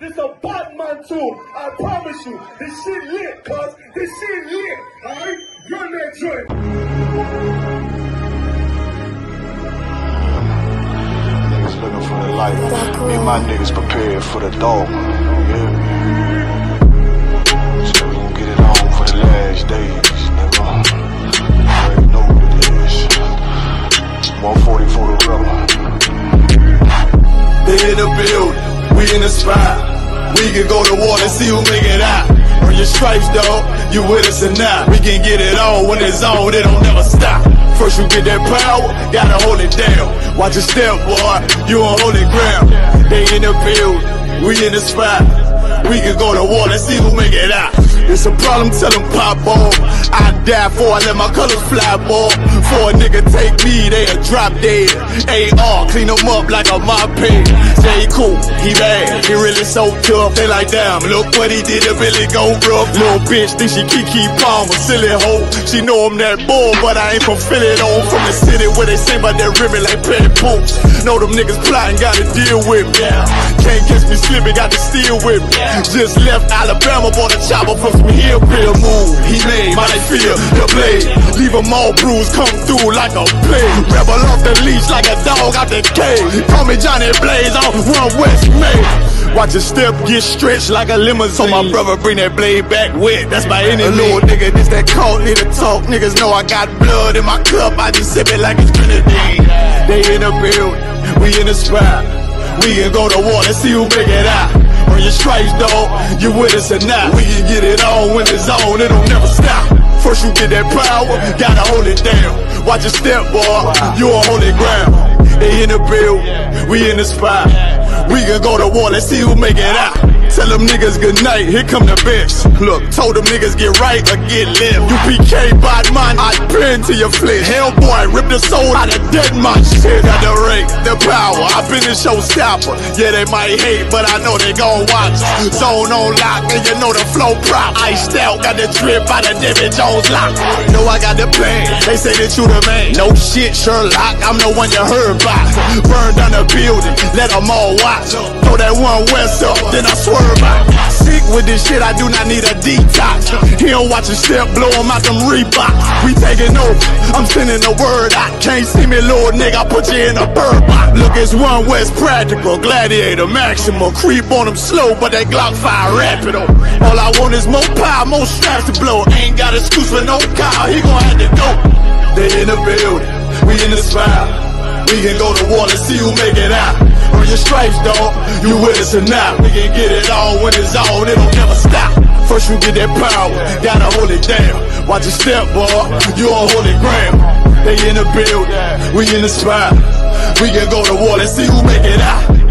This a Batman tune. I promise you. This shit lit, cuz. This shit lit. Alright? Run that joint. Niggas looking for the light. Me and my niggas prepared for the dog. Yeah. So we gon' get it on for the last days, nigga. You already know what it is. 140 for the rubber. They in the building, we in the spot. We can go to war and see who make it out. Earn your stripes, dog, you with us or not. We can get it on when it's on, it don't never stop. First you get that power, gotta hold it down. Watch your step, boy, you on holy ground. They in the building, we in the spot. We can go to war, let's see who make it out. It's a problem, tell them pop off. I die for I let my colors fly, boy. For a nigga take me, they'll drop dead. AR, clean them up like a mop head. Say he cool, he bad, he really so tough. They like, damn, look what he did to Billy go rough. Little bitch think she Kiki Palmer, silly hoe. She know I'm that bull, but I ain't from Philly though. From the city where they say about that ribbon like petty poops. Know them niggas plotting, gotta deal with me. Can't catch me slipping, got to steal with me. Just left Alabama, bought a chopper from some hillbilly move. He made my feel the blade. Leave them all bruised, come through like a plague. Rebel off the leash like a dog out the cage. Call me Johnny Blaze on Run West May. Watch your step get stretched like a limousine. So my brother bring that blade back wet, that's my enemy. A little nigga, this that cold, need to talk. Niggas know I got blood in my cup, I just sip it like it's grenadine. They in the building, we in the spot. We can go to war, let's see who make it out. Earn your stripes, dog, you with us or not. We can get it on when it's on, it'll never stop. First you get that power, gotta hold it down. Watch your step, boy, you on holy ground. They in the building, we in the spot. We can go to war, let's see who make it out. Tell them niggas good night, here come the best. Look, told them niggas get right or get left. UPK bad man, I been to your flesh. Hellboy, rip the soul out of dead man shit. Got the rate, the power, I been the showstopper. Yeah, they might hate, but I know they gon' watch. Zone on lock, and you know the flow prop. Iced out, got the drip out of David Jones lock. Know I got the plan, they say that you the man. No shit, Sherlock, I'm the one you heard about. Burn down the building, let them all watch. Throw that one west up, then I swerve out. Sick with this shit, I do not need a detox. He don't watch a step, blow him out them Reeboks. We taking over, I'm sending the word out. Can't see me, little nigga, I put you in a bird box. Look, it's one West practical, gladiator, maximal. Creep on them slow, but that Glock fire rapido. All I want is more power, more straps to blow. Ain't got excuse for no car, he gon' have to go. They in the building, we in the spot. We can go to war, let's see who make it out. Earn your stripes, dog, you with us or not. We can get it on when it's on, it'll never stop. First you get that power, gotta hold it down. Watch your step, boy, you on holy ground. They in the building, we in the spot. We can go to war, let's see who make it out.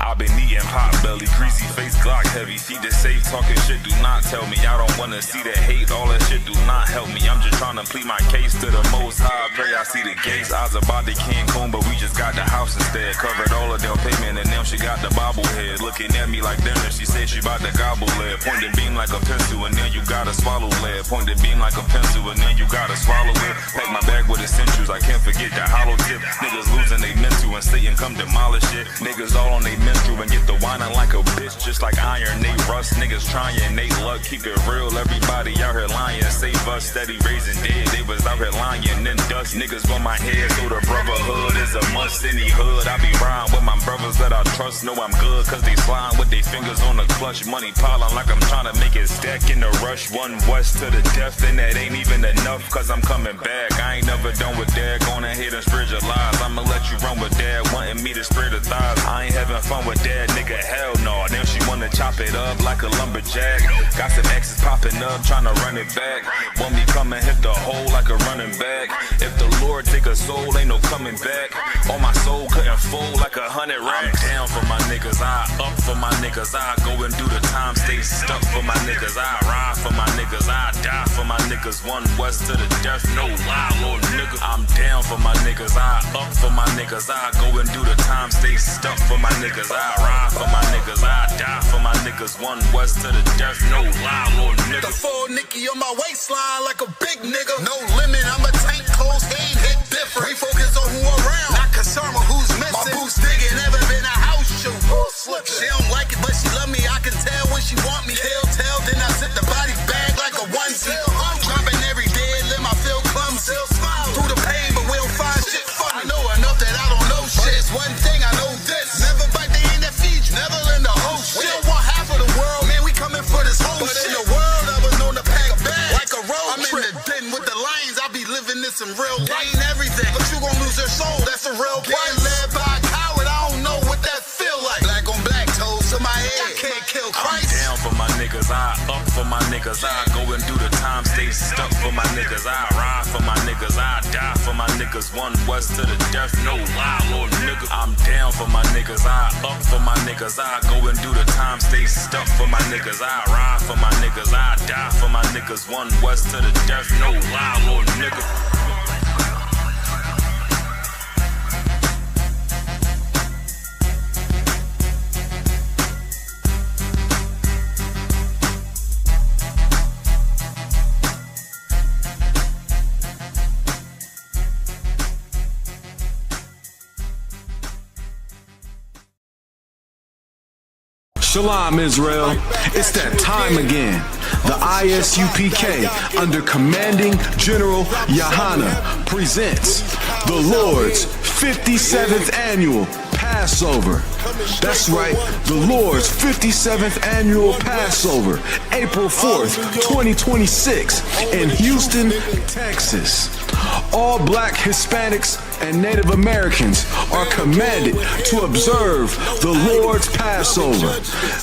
I've been eating pot belly, greasy face, Glock heavy. Feed the safe, talking shit, do not tell me. I don't wanna see that hate, all that shit do not help me. I'm just trying to plead my case to the most high. Pray I see the gates. I was about to Cancun, but we just got the house instead. Covered all of their payment, and now she got the bobblehead. Looking at me like dinner, she said she about to gobble lead. Point the beam like a pencil, and then you gotta swallow lead. Point the beam like a pencil, and then you gotta swallow it. Pack my bag with essentials, I can't forget the hollow tip. Niggas losing they mental, and Satan come demolish it. Niggas all on they menstrual and get the whining like a bitch, just like iron, they rust. Niggas trying, they luck, keep it real. Everybody out here lying, save us, steady raising dead. They was out here lying, then dust. Niggas on my head, so the brotherhood is a must. Any hood, I be riding with my brothers that I trust. Know I'm good, cause they slime with their fingers on the clutch. Money piling like I'm trying to make it stack in the rush. One west to the death, and that ain't even enough, cause I'm coming back. I ain't never done with that, going ahead and spread your lies. I'ma let you run with that, wanting me to spread the thighs. I ain't having fun with that, nigga, hell no. Now she wanna wanna chop it up like a lumberjack. Got some exes popping up, tryna run it back. Want me come and hit the hole like a running back. If the Lord take a soul, ain't no coming back. On my soul couldn't fold like 100 racks. I'm down for my niggas, I up for my niggas. I go and do the time, stay stuck for my niggas. I ride for my niggas, I die for my niggas. One west to the death, no lie, Lord nigga. I'm down for my niggas, I up for my niggas. I go and do the time, stay stuck for my niggas. I ride for my niggas, I die for my niggas. One west to the death, no lie, Lord nigga. The full Nicky on my waistline like a big nigga. No limit, I'm a tank, close game, hit different. We focus on who around, not concerned with who's missing. My boots digging, never been a house shoe. She don't like it, but she love me. I can tell when she want me. Tell, then I sit the body bag like a onesie. Dropping every day, let my feel clumsy. Through the pain, but we don't find shit funny. I know enough that I don't know shit. It's one thing I know this. Never bite the hand that feeds you, never lend the whole shit. We don't want half of the world, man, we coming for this whole but shit. But in the world, I was known to pack bags like a road I'm trip. In the den with the lions, I be living this in real life. Ain't everything, but you gon' lose your soul, that's a real price. Led by a coward, I don't know what that feel like. Black on black toes to my head, I can't kill Christ. I'm down for my niggas, I up for my niggas. I go and do the time, stay stuck for my niggas. I ride for my niggas, I die for my niggas. One west to the death, no lie, Lord nigga. I'm down for my niggas, I up for my niggas. I go and do the time, stay stuck for my niggas. I ride for my niggas, I die for my niggas. One west to the death, no lie, Lord nigga. Shalom, Israel. It's that time again. The ISUPK, under Commanding General Yahana, presents the Lord's 57th Annual Passover. That's right, the Lord's 57th Annual Passover, April 4th, 2026, in Houston, Texas. All Black, Hispanics, and Native Americans are commanded to observe the Lord's Passover.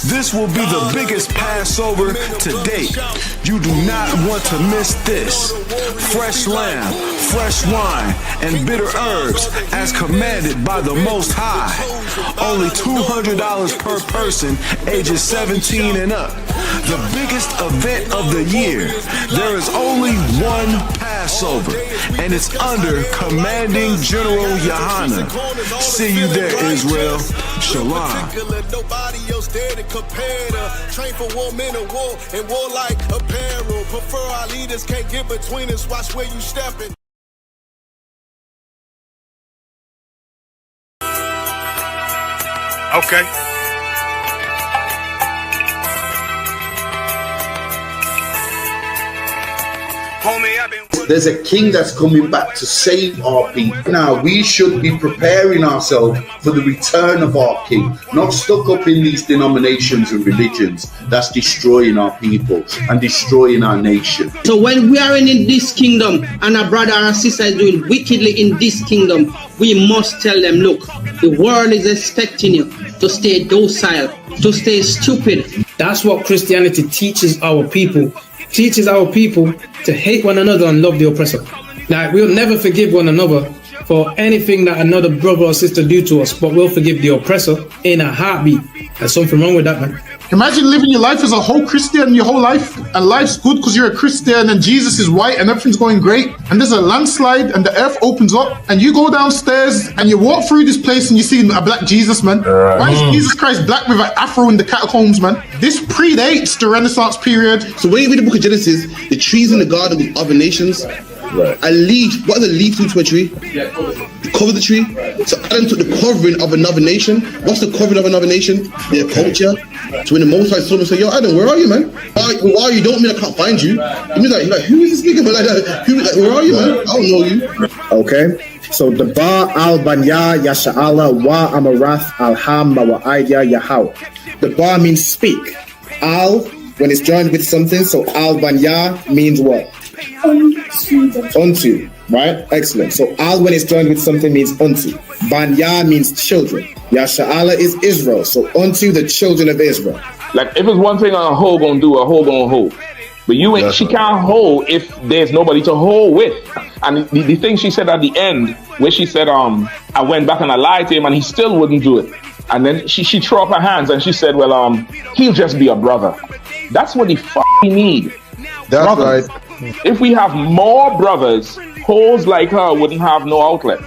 This will be the biggest Passover to date. You do not want to miss this. Fresh lamb, fresh wine, and bitter herbs as commanded by the Most High. Only $200 per person, ages 17 and up. The biggest event of the year. There is only one Passover, and it's under Commanding General Yahana. See you there, Israel. Shalom. Nobody else there to compare to. Train for war, men of war, and war like apparel. Prefer our leaders, can't get between us. Watch where you stepping. Okay. There's a king that's coming back to save our people. Now, we should be preparing ourselves for the return of our king, not stuck up in these denominations and religions that's destroying our people and destroying our nation. So when we are in this kingdom and a brother or a sister is doing wickedly in this kingdom, we must tell them, look, the world is expecting you to stay docile, to stay stupid. That's what Christianity teaches our people. Teaches our people to hate one another and love the oppressor. Like, we'll never forgive one another for anything that another brother or sister do to us, but we'll forgive the oppressor in a heartbeat. There's something wrong with that, man. Imagine living your life as a whole Christian your whole life, and life's good because you're a Christian and Jesus is white and everything's going great, and there's a landslide and the earth opens up and you go downstairs and you walk through this place and you see a black Jesus, man. Why is Jesus Christ black with an afro in the catacombs, man? This predates the Renaissance period. So when you read the book of Genesis, the trees in the garden with other nations, a leaf, what does a leaf do to a tree? Cover the tree. So Adam took the covering of another nation. What's the covering of another nation? Their culture. So when the Most High saw him, say, yo, Adam, where are you, man? Where are you? Don't mean I can't find you. It means like who is this nigga? But where are you, man? I don't know you. Okay. So the Ba al Banya Yasha'ala wa Amarath al Ham Mawa'idya Yahweh. The Ba means speak. Al, when it's joined with something, so al Banya means what? Unto, right? Excellent. So al, when it's joined with something, means unto. Banya means children. Yasha'ala is Israel. So unto the children of Israel. Like if it's one thing a hoe gonna do, a hoe gonna hoe. But you ain't. She can't hold if there's nobody to hold with. And the thing she said at the end, where she said, I went back and I lied to him, and he still wouldn't do it. And then she threw up her hands and she said, well, he'll just be a brother. That's what we need. That's brothers. right. If we have more brothers, hoes like her wouldn't have no outlet.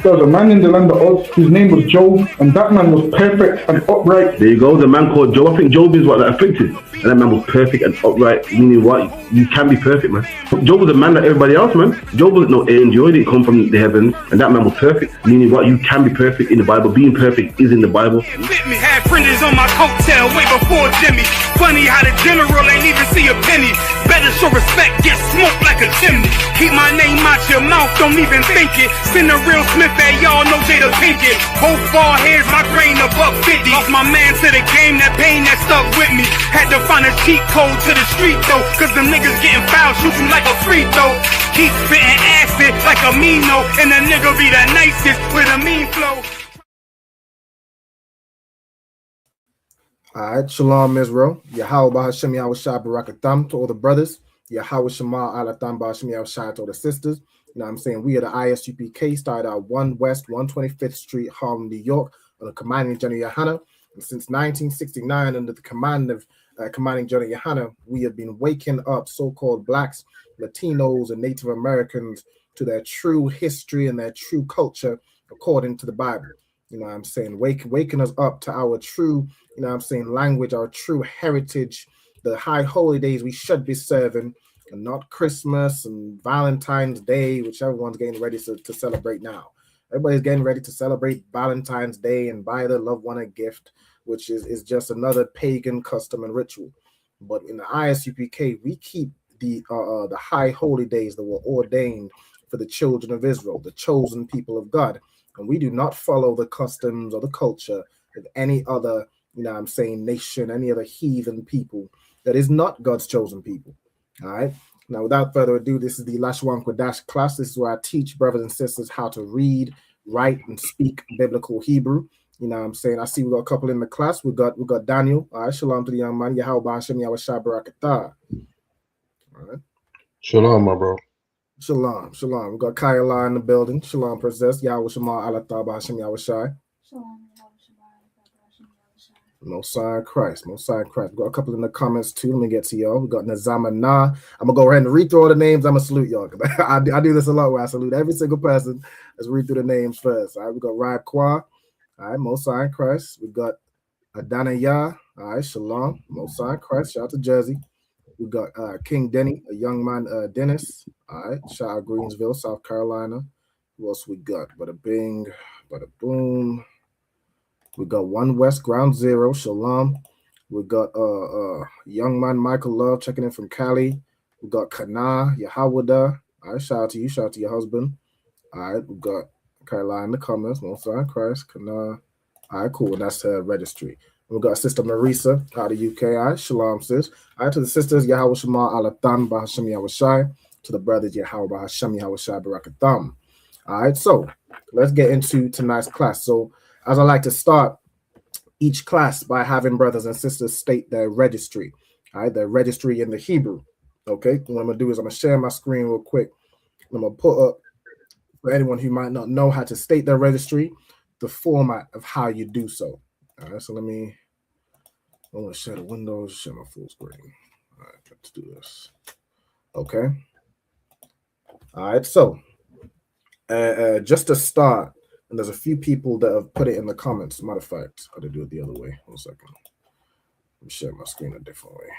There was a man in the land of Oz, his name was Job, and that man was perfect and upright. There you go, the man called Job. I think Job is what that afflicted. And that man was perfect and upright, meaning what? You can be perfect, man. Job was a man like everybody else, man. Job wasn't no angel, he didn't come from the heavens, and that man was perfect, meaning what? You can be perfect in the Bible. Being perfect is in the Bible. Had printers on my coattail way before Jimmy. Funny how the general ain't even see a penny. Better show respect, get smoked like a chimney. Keep my name out your mouth, don't even think it. Send a real Smith at y'all, know Jada Pinkett. Both ball heads, my grain above 50. Lost my man to the game, that pain that stuck with me. Had to find a cheat code to the street though, cause the niggas getting foul, shoot you like a free throw. Keep spitting acid like a Mino, and the nigga be the nicest with a mean flow. All right, Shalom Israel. Yahweh Bahashem Yahushua Barakatham to all the brothers. Yahweh Shema Alatham Bahashem Yahushua to all the sisters. You know what I'm saying? We are the ISUPK, started out 1 West 125th Street, Harlem, New York, on the commanding General Yohana. And since 1969, under the command of commanding General Yohana, we have been waking up so-called blacks, Latinos, and Native Americans to their true history and their true culture according to the Bible. You know what I'm saying? Waking us up to our true, you know what I'm saying, language, our true heritage, the high holy days we should be serving, and not Christmas and Valentine's Day, which everyone's getting ready to celebrate now. Everybody's getting ready to celebrate Valentine's Day and buy their loved one a gift, which is just another pagan custom and ritual. But in the ISUPK, we keep the high holy days that were ordained for the children of Israel, the chosen people of God. And we do not follow the customs or the culture of any other, you know what I'm saying, nation, any other heathen people that is not God's chosen people. All right. Now, without further ado, this is the Lashawan Qadash class. This is where I teach brothers and sisters how to read, write, and speak biblical Hebrew. You know what I'm saying? I see we got a couple in the class. We got Daniel. All right. Shalom to the young man. Yahweh Hashem Yahushua Barakatah. All right. Shalom, my bro. Shalom. Shalom. We got Kayla in the building. Shalom, princess. Yahweh Shema Alatah Hashem Yahushua. Shalom. Most High Christ. Most High Christ. We got a couple in the comments too. Let me get to y'all. We got Nazama Na. I'm gonna go ahead and read through all the names. I'm gonna salute y'all. I do this a lot where I salute every single person. Let's read through the names first. All right, we got Raib Kwa. All right, Most High Christ. We got Adanaya. All right, Shalom. Most High Christ. Shout out to Jersey. We got King Denny, a young man, Dennis. All right, shout out Greensville, South Carolina. Who else we got? Bada bing, bada boom. We got 1 West Ground Zero, Shalom. We got young man Michael Love checking in from Cali. We got Kana, Yahawada. All right, shout out to you, shout out to your husband. All right, we got Caroline in the comments, Most High Christ, Kana. All right, cool. And that's her registry. We got Sister Marisa out of UK. All right, Shalom, sis. All right, to the sisters, Yahweh Shema Alatan Bahashem Yahushai. To the brothers, Yahweh Bahashem Yahushai Barakatham. All right, so let's get into tonight's class. So, as I like to start each class by having brothers and sisters state their registry, all right, their registry in the Hebrew. Okay, what I'm gonna do is I'm gonna share my screen real quick. I'm gonna put up for anyone who might not know how to state their registry, the format of how you do so. All right, so I'm gonna share the windows, share my full screen. All right, let's do this. Okay. All right, so just to start. And there's a few people that have put it in the comments. Matter of fact, I gotta do it the other way. 1 second. Let me share my screen a different way.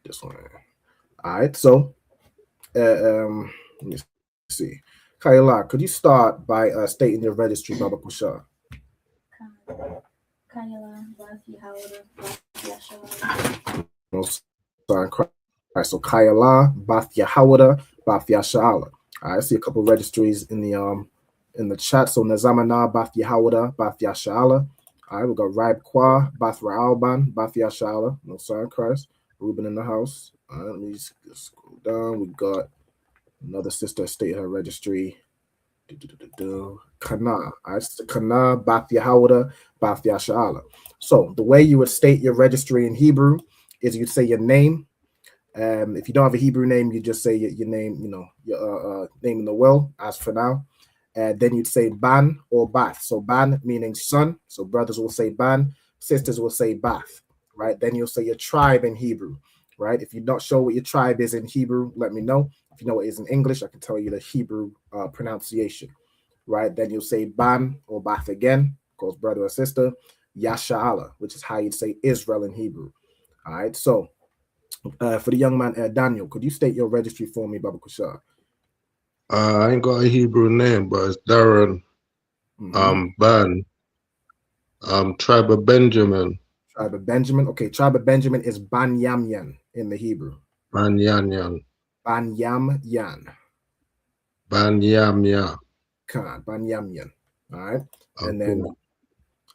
This one. All right, so let me see. Kayla, could you start by stating your registry, Baba Kusha? Kayla, so Kayla, Bath Yahawada, Bath Yasha'ala. I see a couple registries in the chat. So Nazamana, Bath Yahawada, Bath Yasha'ala. All right, we got Raib Kwa, Bath Ra'alban, Bath Yasha'ala. No sign Christ. Ruben in the house. All right, let me just scroll down. We got another sister state her registry. Kana. Kana, Bath Yahawada, Bath Yasha'ala. So the way you would state your registry in Hebrew is you'd say your name. If you don't have a Hebrew name, you just say your name, your name in the will, as for now. Then you'd say ban or bath. So ban meaning son. So brothers will say ban, sisters will say bath, right? Then you'll say your tribe in Hebrew, right? If you're not sure what your tribe is in Hebrew, let me know. If you know what it is in English, I can tell you the Hebrew pronunciation, right? Then you'll say ban or bath again, goes brother or sister, Yasha'ala, which is how you'd say Israel in Hebrew. All right, so for the young man, Daniel, could you state your registry for me, Baba Kushar? I ain't got a Hebrew name, but it's Darren. Ban. Tribe of Benjamin. Tribe of Benjamin. Okay, Tribe of Benjamin is Ban Yamyan in the Hebrew. Ban Yan. Ban Yam. Ban Yam. Ban Yamyan. All right, and then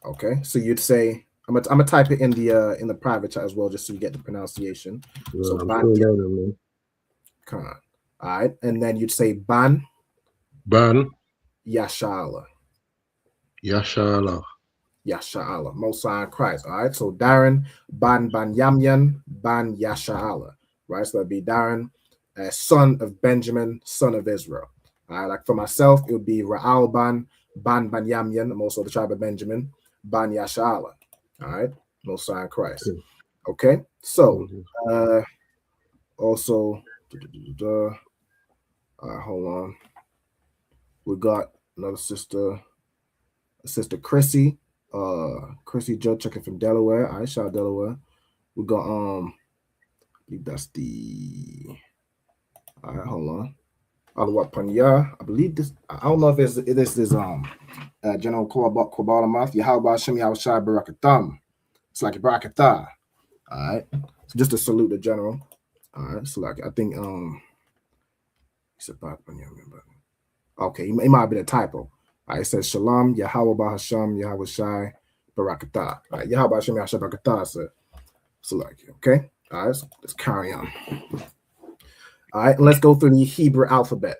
okay, so you'd say I'm gonna type it in the private chat as well, just so you get the pronunciation. Yeah, so I'm Ban still learning, man. All right, and then you'd say Ban Yasha'ala. Yasha'ala, Most High Christ. All right, so Darren, Ban Yamyan, Ban Yasha'ala. Right, so that'd be Darren, son of Benjamin, son of Israel. All right, like for myself, it would be Ra'al Ban Yamyan. I'm also the tribe of Benjamin, Ban Yasha'ala. All right, Most High Christ. Okay, so also, hold on. We got another sister Chrissy. Chrissy Joe checking from Delaware. I shot Delaware. We got I believe that's the all right, hold on. Alawat Panya. I believe this. I don't know if this is General Kwabala Math. Yahweh Hashem Yahushai Barakatam. It's like a Barakatah. All right. So just to salute the general. All right. So like I think okay, it might be a typo. All right, it says Shalom, Yahweh Hashem, Yahweh Shai, Barakatah. All right, Yahweh Hashem, Yahweh Barakatah. So like, okay. All right, so let's carry on. All right, let's go through the Hebrew alphabet.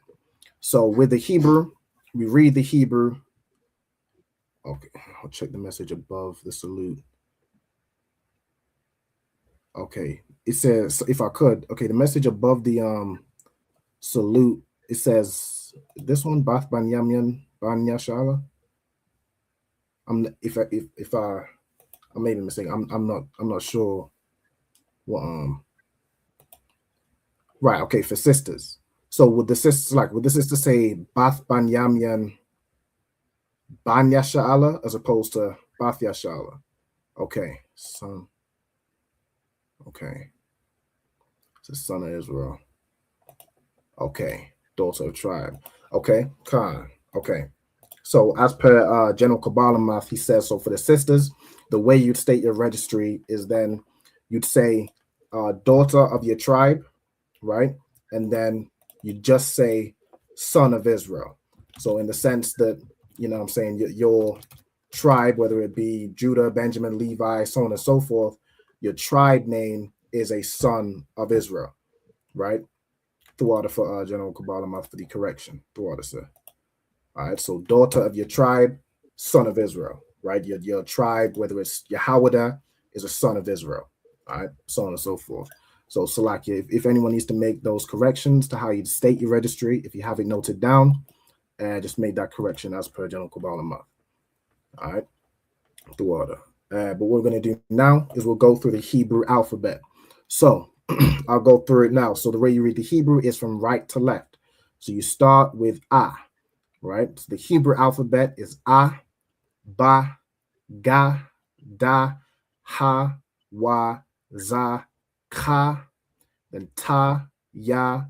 So with the Hebrew, we read the Hebrew. Okay, I'll check the message above the salute. Okay, it says, if I could, okay, the message above the salute, it says this one, Bath Ban Yamyan Ban Yashala. I'm made a mistake. I'm not sure what right, okay, for sisters. So would the sister say Bath Ban Yamyan Ban Yashala as opposed to Bath Yashala? Okay, son. Okay. It's the son of Israel. Okay, daughter of tribe. Okay, Khan. Okay. So as per General Kabbalah Math, he says, so for the sisters, the way you'd state your registry is then you'd say daughter of your tribe, right? And then you just say son of Israel. So in the sense that, you know what I'm saying, your tribe, whether it be Judah, Benjamin, Levi, so on and so forth, your tribe name is a son of Israel, right? Throughout for General Kabbalah Math for the correction. Throughout, sir. All right, so daughter of your tribe, son of Israel, right? Your tribe, whether it's Yahweh, is a son of Israel, all right, so on and so forth. So Salakia, if anyone needs to make those corrections to how you state your registry, if you have it noted down, just make that correction as per General Kabbalah Math. All right, throughout. But what we're going to do now is we'll go through the Hebrew alphabet. So I'll go through it now. So the way you read the Hebrew is from right to left. So you start with A. Right, so the Hebrew alphabet is A, Ba, Ga, Da, Ha, Wa, Za, Ka, then Ta, Ya,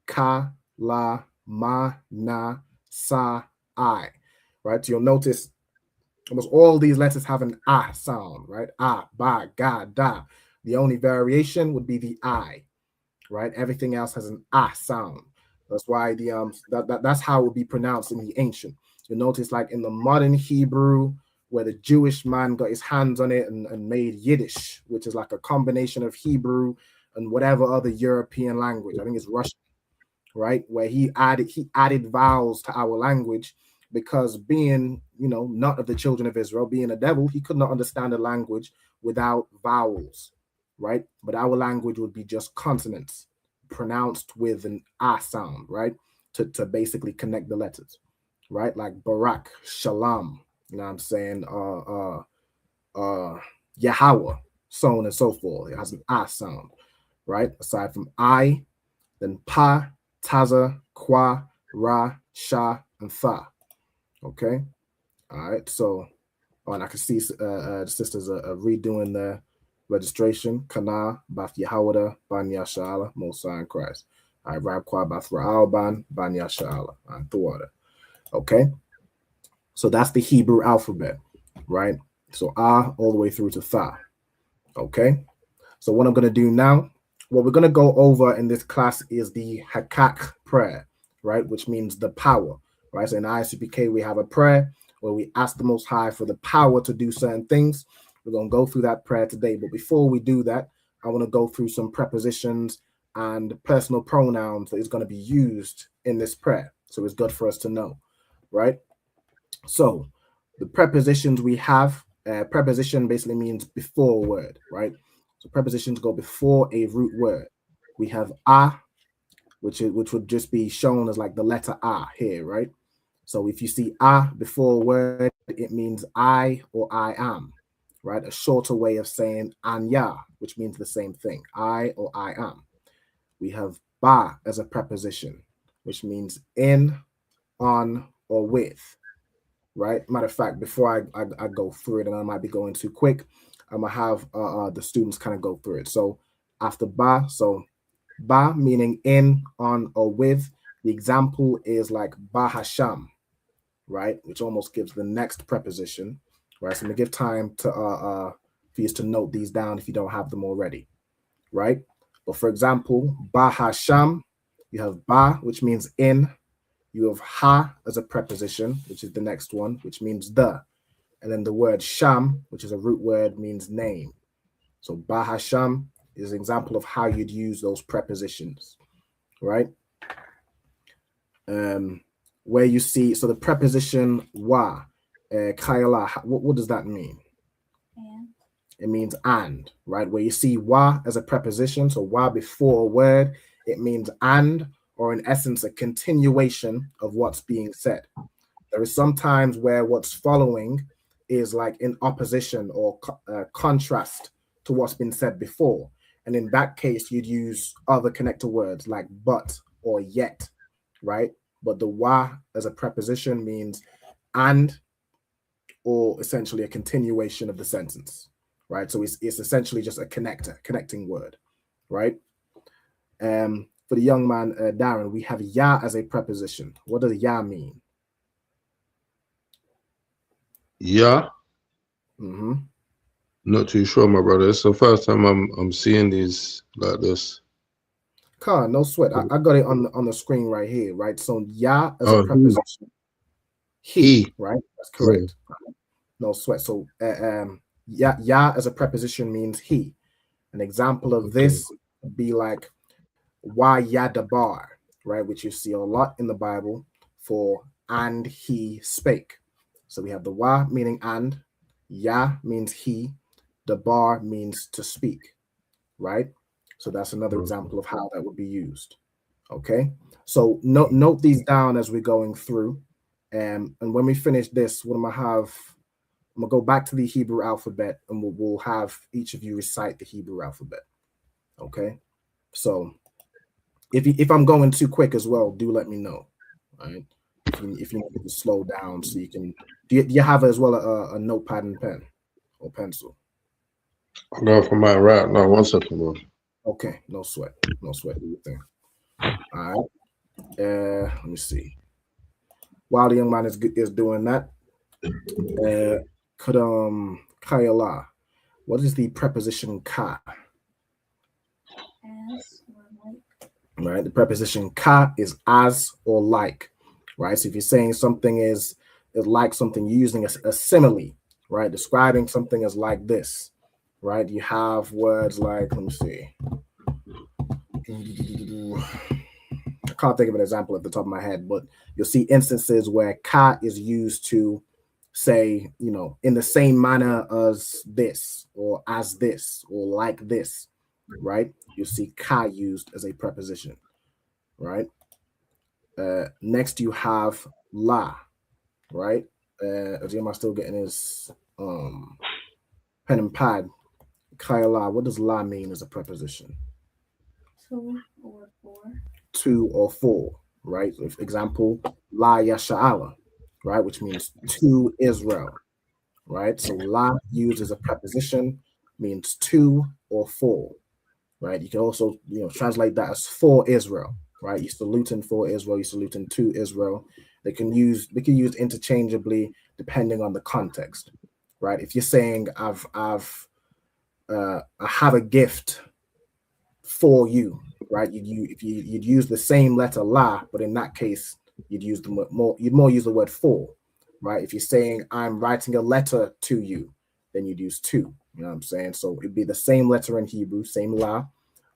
Ka, La, Ma, Na, Sa, I. Right, so you'll notice almost all these letters have an A sound, right? A, Ba, Ga, Da. The only variation would be the I, right? Everything else has an A sound. That's why that's how it would be pronounced in the ancient. You'll notice, like in the modern Hebrew, where the Jewish man got his hands on it and made Yiddish, which is like a combination of Hebrew and whatever other European language. I think it's Russian, right? Where he added vowels to our language. because being, not of the children of Israel, being a devil, he could not understand a language without vowels, right? But our language would be just consonants pronounced with an ah sound, right? To basically connect the letters, right? Like Barak, Shalom, you know what I'm saying? Yahweh, so on and so forth. It has an ah sound, right? Aside from I, then Pa, Taza, Kwa, Ra, Sha, and Tha. Okay. All right. So, and I can see the sisters are redoing the registration. Kana, Bath Yahawada, Ban Yashala, Mosa and Christ. All right. Rab Kwa, Bath Ra'al Ban, Ban Yashala, and Thawada. Okay. So that's the Hebrew alphabet, right? So Ah all the way through to Tha. Okay. So what I'm going to do now, what we're going to go over in this class is the Hakak prayer, right? Which means the power, right? So in ISUPK, we have a prayer where we ask the Most High for the power to do certain things. We're going to go through that prayer today. But before we do that, I want to go through some prepositions and personal pronouns that is going to be used in this prayer. So it's good for us to know, right? So the prepositions we have, preposition basically means before a word, right? So prepositions go before a root word. We have ah, which would just be shown as like the letter ah here, right? So if you see ah before a word, it means I or I am, right? A shorter way of saying anya, which means the same thing, I or I am. We have ba as a preposition, which means in, on, or with, right? Matter of fact, before I go through it, and I might be going too quick, I'm gonna have the students kind of go through it. So after ba, so ba meaning in, on, or with. The example is like ba hasham, right? Which almost gives the next preposition, right? So I'm gonna give time to for you to note these down if you don't have them already, right? But for example, ba hasham, you have ba, which means in. You have ha as a preposition, which is the next one, which means the. And then the word sham, which is a root word, means name. So ba hasham is an example of how you'd use those prepositions, right? Where you see, so the preposition wa, kayala, what does that mean? And. It means and, right? Where you see wa as a preposition, so wa before a word, it means and, or in essence, a continuation of what's being said. There is some times where what's following is like in opposition or contrast to what's been said before. And in that case, you'd use other connector words like but or yet, right? But the wa as a preposition means and, or essentially a continuation of the sentence, right? So it's essentially just a connecting word, right? For the young man, Darren, we have ya as a preposition. What does ya mean? Yeah. Mm-hmm. Not too sure, my brother. It's the first time I'm seeing these like this. No sweat. I got it on the screen right here, right? So ya as a preposition. He, right? That's correct. Yeah. No sweat. So ya as a preposition means he. An example of this would be like wa yadabar, right? Which you see a lot in the Bible for and he spake. So we have the wa meaning and, ya means he, dabar means to speak, right? So that's another example of how that would be used. Okay, so note these down as we're going through. And when we finish this, what I'm gonna have, I'm gonna go back to the Hebrew alphabet, and we'll have each of you recite the Hebrew alphabet. Okay, so if I'm going too quick as well, do let me know. All right, if you need to slow down so you can. Do you have as well a notepad and pen or pencil? I'm going for mine right now. 1 second, bro. Okay, no sweat, do your thing. All right, let me see. While the young man is doing that, Kayala, what is the preposition ka? As or like. Right, the preposition ka is as or like, right? So if you're saying something is like something, you're using a simile, right? Describing something as like this, right? You have words like, let me see. can't think of an example at the top of my head, but you'll see instances where ka is used to say, you know, in the same manner as this, or as this, or like this, right? You'll see ka used as a preposition, right? Next you have la, right? Am I still getting his pen and pad? Kaila, what does la mean as a preposition? 2 or 4. 2 or 4, right? So for example, la yasha'ala, right? Which means to Israel, right? So la used as a preposition means 2 or 4, right? You can also, you know, translate that as for Israel, right? You're saluting for Israel, you're saluting to Israel. They can use interchangeably depending on the context, right? If you're saying I have a gift for you, right? You'd use the same letter la, but in that case you'd more use the word for, right? If you're saying I'm writing a letter to you, then you'd use to. You know what I'm saying? So it'd be the same letter in Hebrew, same la,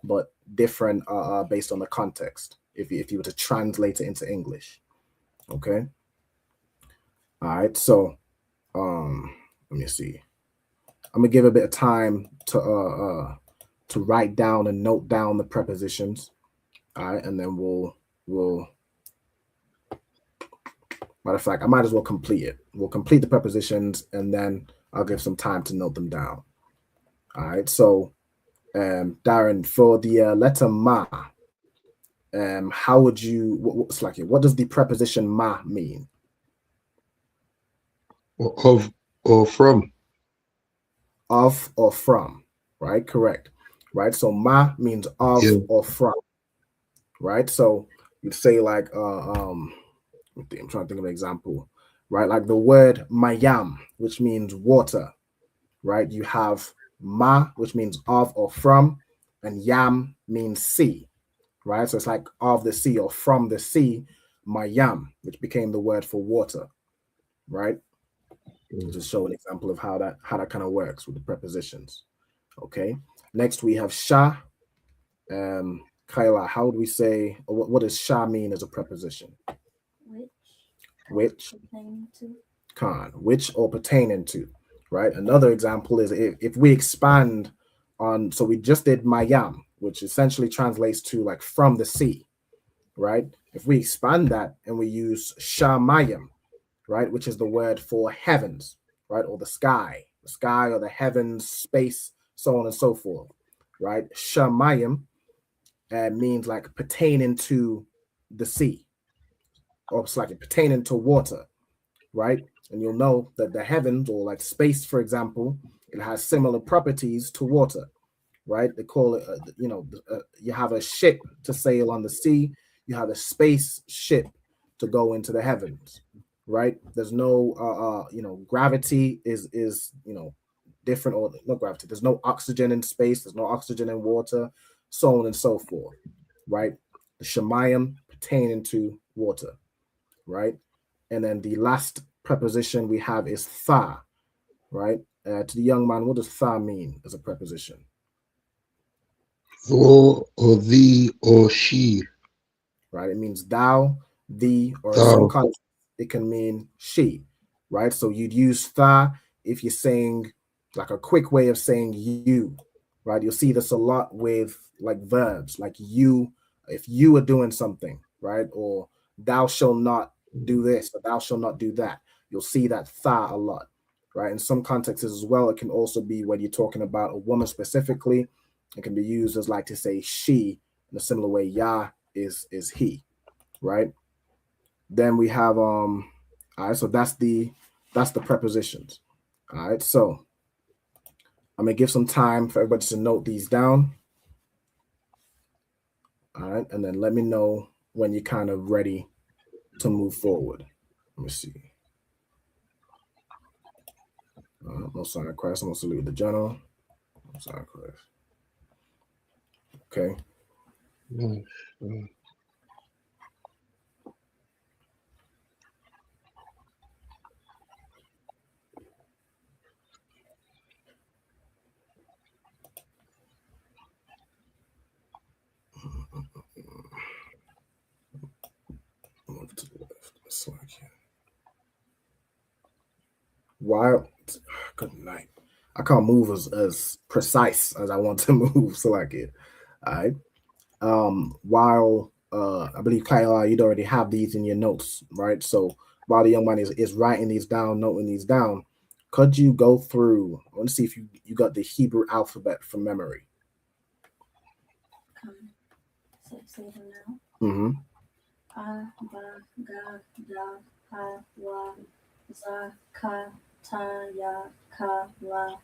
but different based on the context. If you were to translate it into English, okay. All right. So let me see. I'm gonna give a bit of time to write down and note down the prepositions. All right, and then we'll matter of fact, I might as well complete it. We'll complete the prepositions and then I'll give some time to note them down. All right, so Darren, for the letter ma, how would you what does the preposition ma mean? Of or from. Of or from, right? Correct. Right. So ma means of or from. Right. So you'd say like I'm trying to think of an example, right? Like the word mayam, which means water, right? You have ma, which means of or from, and yam means sea, right? So it's like of the sea or from the sea, mayam, which became the word for water, right? Just show an example of how that kind of works with the prepositions. Okay. Next we have sha. Kaila, how would we say, or what does sha mean as a preposition? Which pertaining to. Which or pertaining to, right? Another example is if we expand on, so we just did mayam, which essentially translates to like from the sea, right? If we expand that and we use shamayim, right, which is the word for heavens, right, or the sky or the heavens, space, so on and so forth, right? Shamayim means like pertaining to the sea, or it's like pertaining to water, right? And you'll know that the heavens, or like space, for example, it has similar properties to water, right? They call it, you have a ship to sail on the sea, you have a space ship to go into the heavens, right? There's no, gravity is different, or not gravity. There's no oxygen in space. There's no oxygen in water, so on and so forth, right? The shemayim pertaining to water, right? And then the last preposition we have is tha, right? To the young man, what does tha mean as a preposition? Thou or thee or she. Right, it means thou, thee, or in Thou. some context it can mean she, right? So you'd use tha if you're saying, like a quick way of saying you, right? You'll see this a lot with like verbs, like you, if you are doing something, right? Or thou shall not do this, or thou shall not do that. You'll see that tha a lot, right? In some contexts as well, it can also be when you're talking about a woman specifically. It can be used as like to say she in a similar way. Yah is he, right? Then we have all right, so that's the prepositions. All right, so I'm gonna give some time for everybody to note these down. All right, and then let me know when you're kind of ready to move forward. Let me see. No sign of Christ. I'm gonna salute the general. No sign of Christ. Okay. So while good night, I can't move as precise as I want to move. So like it, all right. While I believe Kyle, you'd already have these in your notes, right? So while the young man is writing these down, noting these down, could you go through? I want to see if you got the Hebrew alphabet from memory. Say them now. Mm-hmm. A, ba, ga, da, ha, wa, za, ka, ta, ya, ka, la,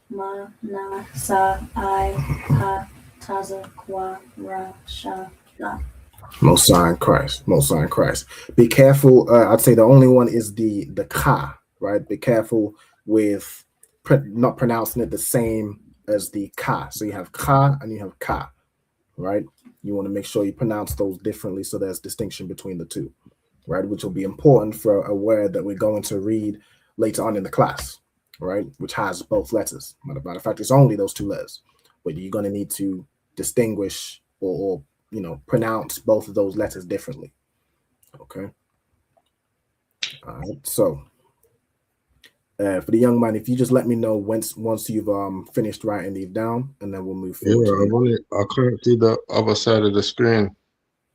ma, na, sa, I, ha, taza, kwa, ra, sha, la. Most High in Christ. Most High in Christ. Be careful. I'd say the only one is the ka, right? Be careful with not pronouncing it the same as the ka. So you have ka and you have ka, right? You want to make sure you pronounce those differently so there's distinction between the two, right? Which will be important for a word that we're going to read later on in the class, right? Which has both letters. Matter of fact, it's only those two letters, but you're going to need to distinguish or pronounce both of those letters differently. Okay. All right. So for the young man, if you just let me know once you've finished writing these down, and then we'll move forward. I can't see the other side of the screen.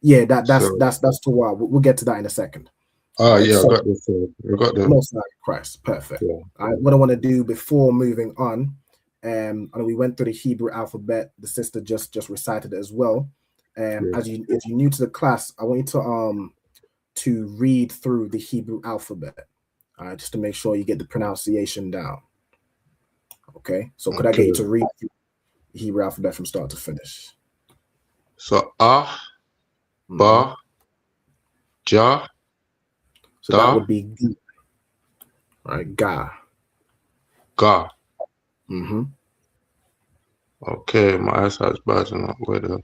Yeah, that's to why we'll get to that in a second. Oh yeah, so, I got this. I got the Most High Christ. Perfect. Yeah. All right, what I want to do before moving on, I know we went through the Hebrew alphabet. The sister just recited it as well. As you're new to the class, I want you to read through the Hebrew alphabet, just to make sure you get the pronunciation down. Okay, so could I get you to read through the Hebrew alphabet from start to finish? So ba, ja. So that would be G, right? Ga. Mm-hmm. Okay, my eyesight's bad enough. Wait a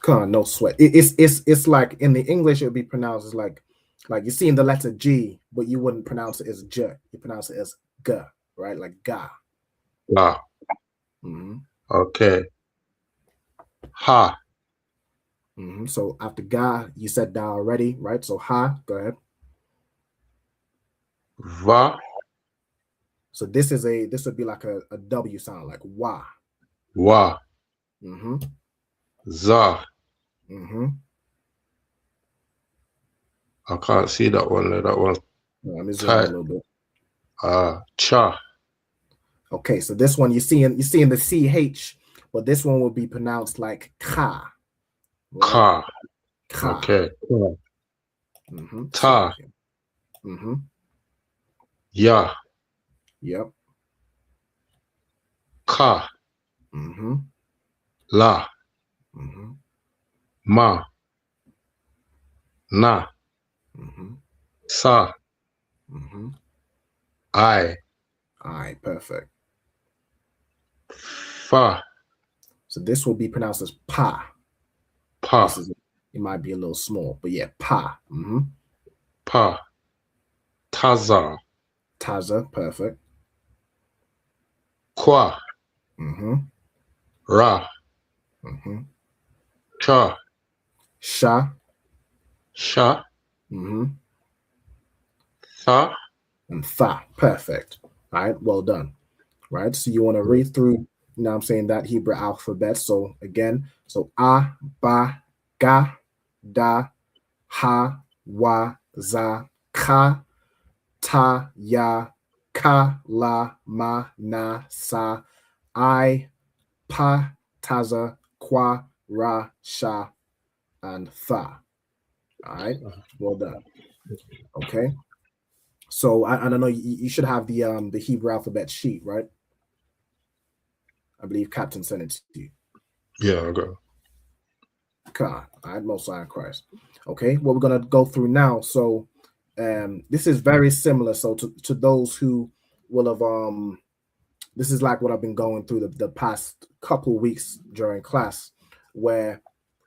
Come on, no sweat. It's like in the English it would be pronounced as like you're seeing the letter G, but you wouldn't pronounce it as J. You pronounce it as G, right? Like ga. Ga. Mm-hmm. Okay. Ha. Mm-hmm. So after ga, you said da already, right? So ha, go ahead. Va. So this would be like a W sound, like wa. Wa. Mm-hmm. Za. Mm-hmm. I can't see that one there. That one's tight. A little bit. Cha. Okay, so this one you're seeing the CH, but this one will be pronounced like ka. Right? Ka. Okay. Mm-hmm. Ta. Mm-hmm. Ya. Yep. Ka. Mm-hmm. La. Mm-hmm. Ma. Na. Mm-hmm. Sa. Mm-hmm. I. Perfect. Fa. So this will be pronounced as pa. Pa. It might be a little small, but yeah, pa. Mm-hmm. Pa. Taza. Taza, perfect. Kwa. Mm-hmm. Ra. Mm-hmm. Cha. Sha. Sha. Mm-hmm. Tha. And tha. Perfect. All right, well done. Right, so you want to read through, I'm saying, that Hebrew alphabet. So again, so a, ba, ga, da, ha, wa, za, ka, ta, ya, ka, la, ma, na, sa, I, pa, taza, kwa, ra, sha, and tha. All right, well done. Okay, so I don't know, you should have the Hebrew alphabet sheet, right? I believe Captain sent it to you. Yeah, I got it. God, all right, Most High in Christ. Okay, what we're gonna go through now. So, this is very similar. So to those who will have this is like what I've been going through the past couple of weeks during class, where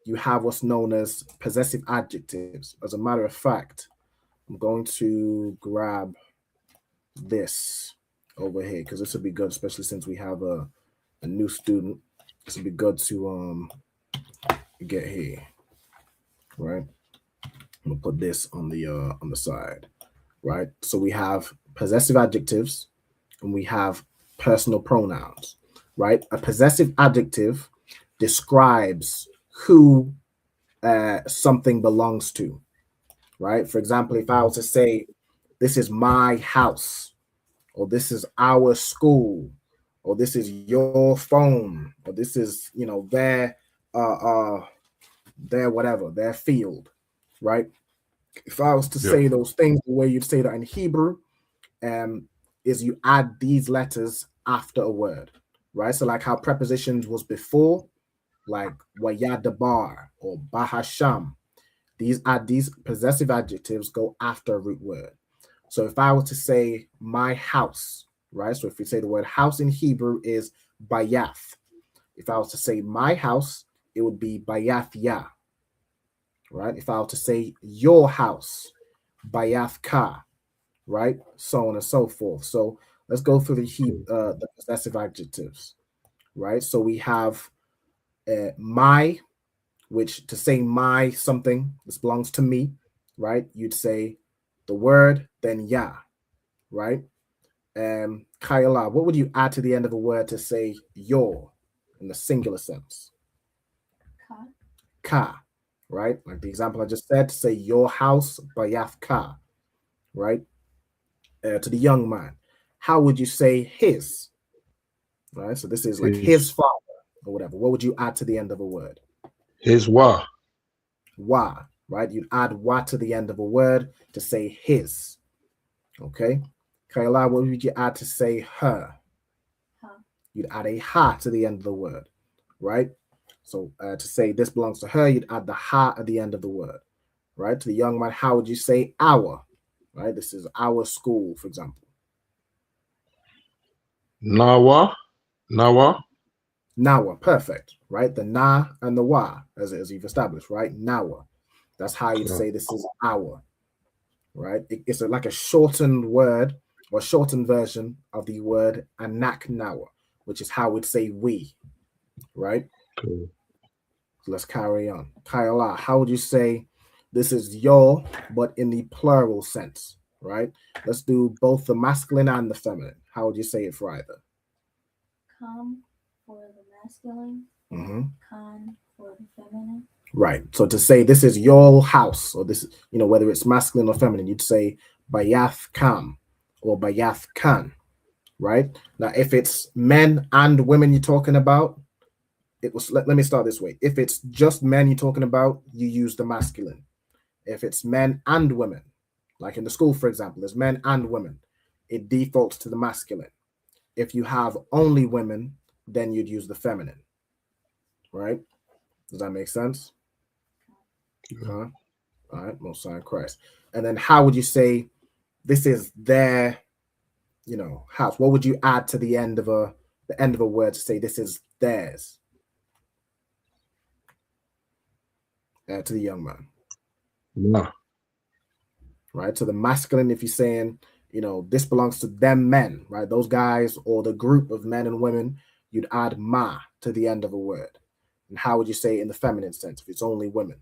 you have what's known as possessive adjectives. As a matter of fact, I'm going to grab this over here because this would be good, especially since we have a new student. This would be good to get here, right? I'm gonna put this on the side, right? So we have possessive adjectives and we have personal pronouns, right? A possessive adjective describes who something belongs to, right? For example, if I was to say, this is my house, or this is our school, or this is your phone, or this is, their whatever, their field, right? If I was to say those things, the way you'd say that in Hebrew, is you add these letters after a word, right? So like how prepositions was before, like wayadabar or bahasham. These possessive adjectives go after a root word. So if I were to say my house, right? So if we say the word house in Hebrew is bayath. If I was to say my house, it would be bayath ya, right? If I were to say your house, bayath ka, right? So on and so forth. So let's go through the possessive adjectives, right? So we have my, which to say my something, this belongs to me, right? You'd say the word, then ya, right? Kayala, what would you add to the end of a word to say your in the singular sense? Ka, right? Like the example I just said, to say your house, bayath ka, right? To the young man, how would you say his? Right? So this is like his father or whatever. What would you add to the end of a word? His wa. Wa, right? You'd add wa to the end of a word to say his. Okay. Kayla, what would you add to say her? You'd add a ha to the end of the word, right? So to say this belongs to her, you'd add the ha at the end of the word, right? To the young man, how would you say our? Right? This is our school, for example. Nawa. Nawa, perfect, right? The na and the wa, as you've established, right? Nawa. That's how you'd say this is our, right? It's like a shortened word or shortened version of the word anak nawa, which is how we'd say we, right? Cool. So let's carry on. Kayala, how would you say this is your, but in the plural sense, right? Let's do both the masculine and the feminine. How would you say it for either? Come for the masculine, con for the feminine. Right. So to say this is your house, or this, whether it's masculine or feminine, you'd say bayath kam or bayath kan, right? Now, if it's men and women you're talking about, let me start this way. If it's just men you're talking about, you use the masculine. If it's men and women, like in the school, for example, there's men and women, it defaults to the masculine. If you have only women, then you'd use the feminine, right? Does that make sense? All right, most high Christ. And then how would you say this is their, house? What would you add to the end of a word to say this is theirs? To the young man. Nah. Right. So the masculine, if you're saying, this belongs to them men, right? Those guys or the group of men and women, you'd add ma to the end of a word. And how would you say it in the feminine sense if it's only women?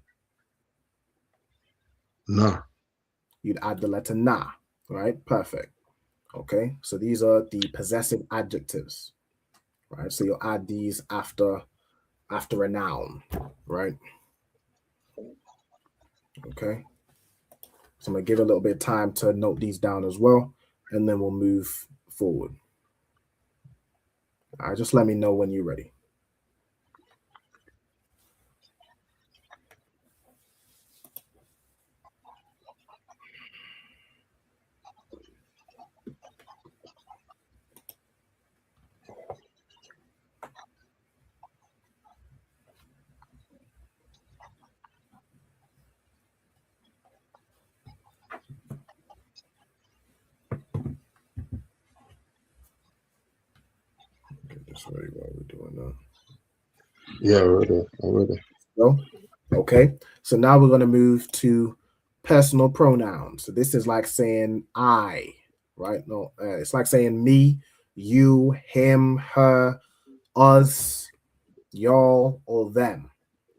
Nah. You'd add the letter na, right? Perfect. Okay. So these are the possessive adjectives, right? So you'll add these after a noun, right? Okay. So I'm going to give a little bit of time to note these down as well, and then we'll move forward. All right, just let me know when you're ready. Get this ready while we're doing that. Yeah, already. So, okay. So now we're going to move to personal pronouns. So this is like saying I, right? No, it's like saying me, you, him, her, us, y'all, or them,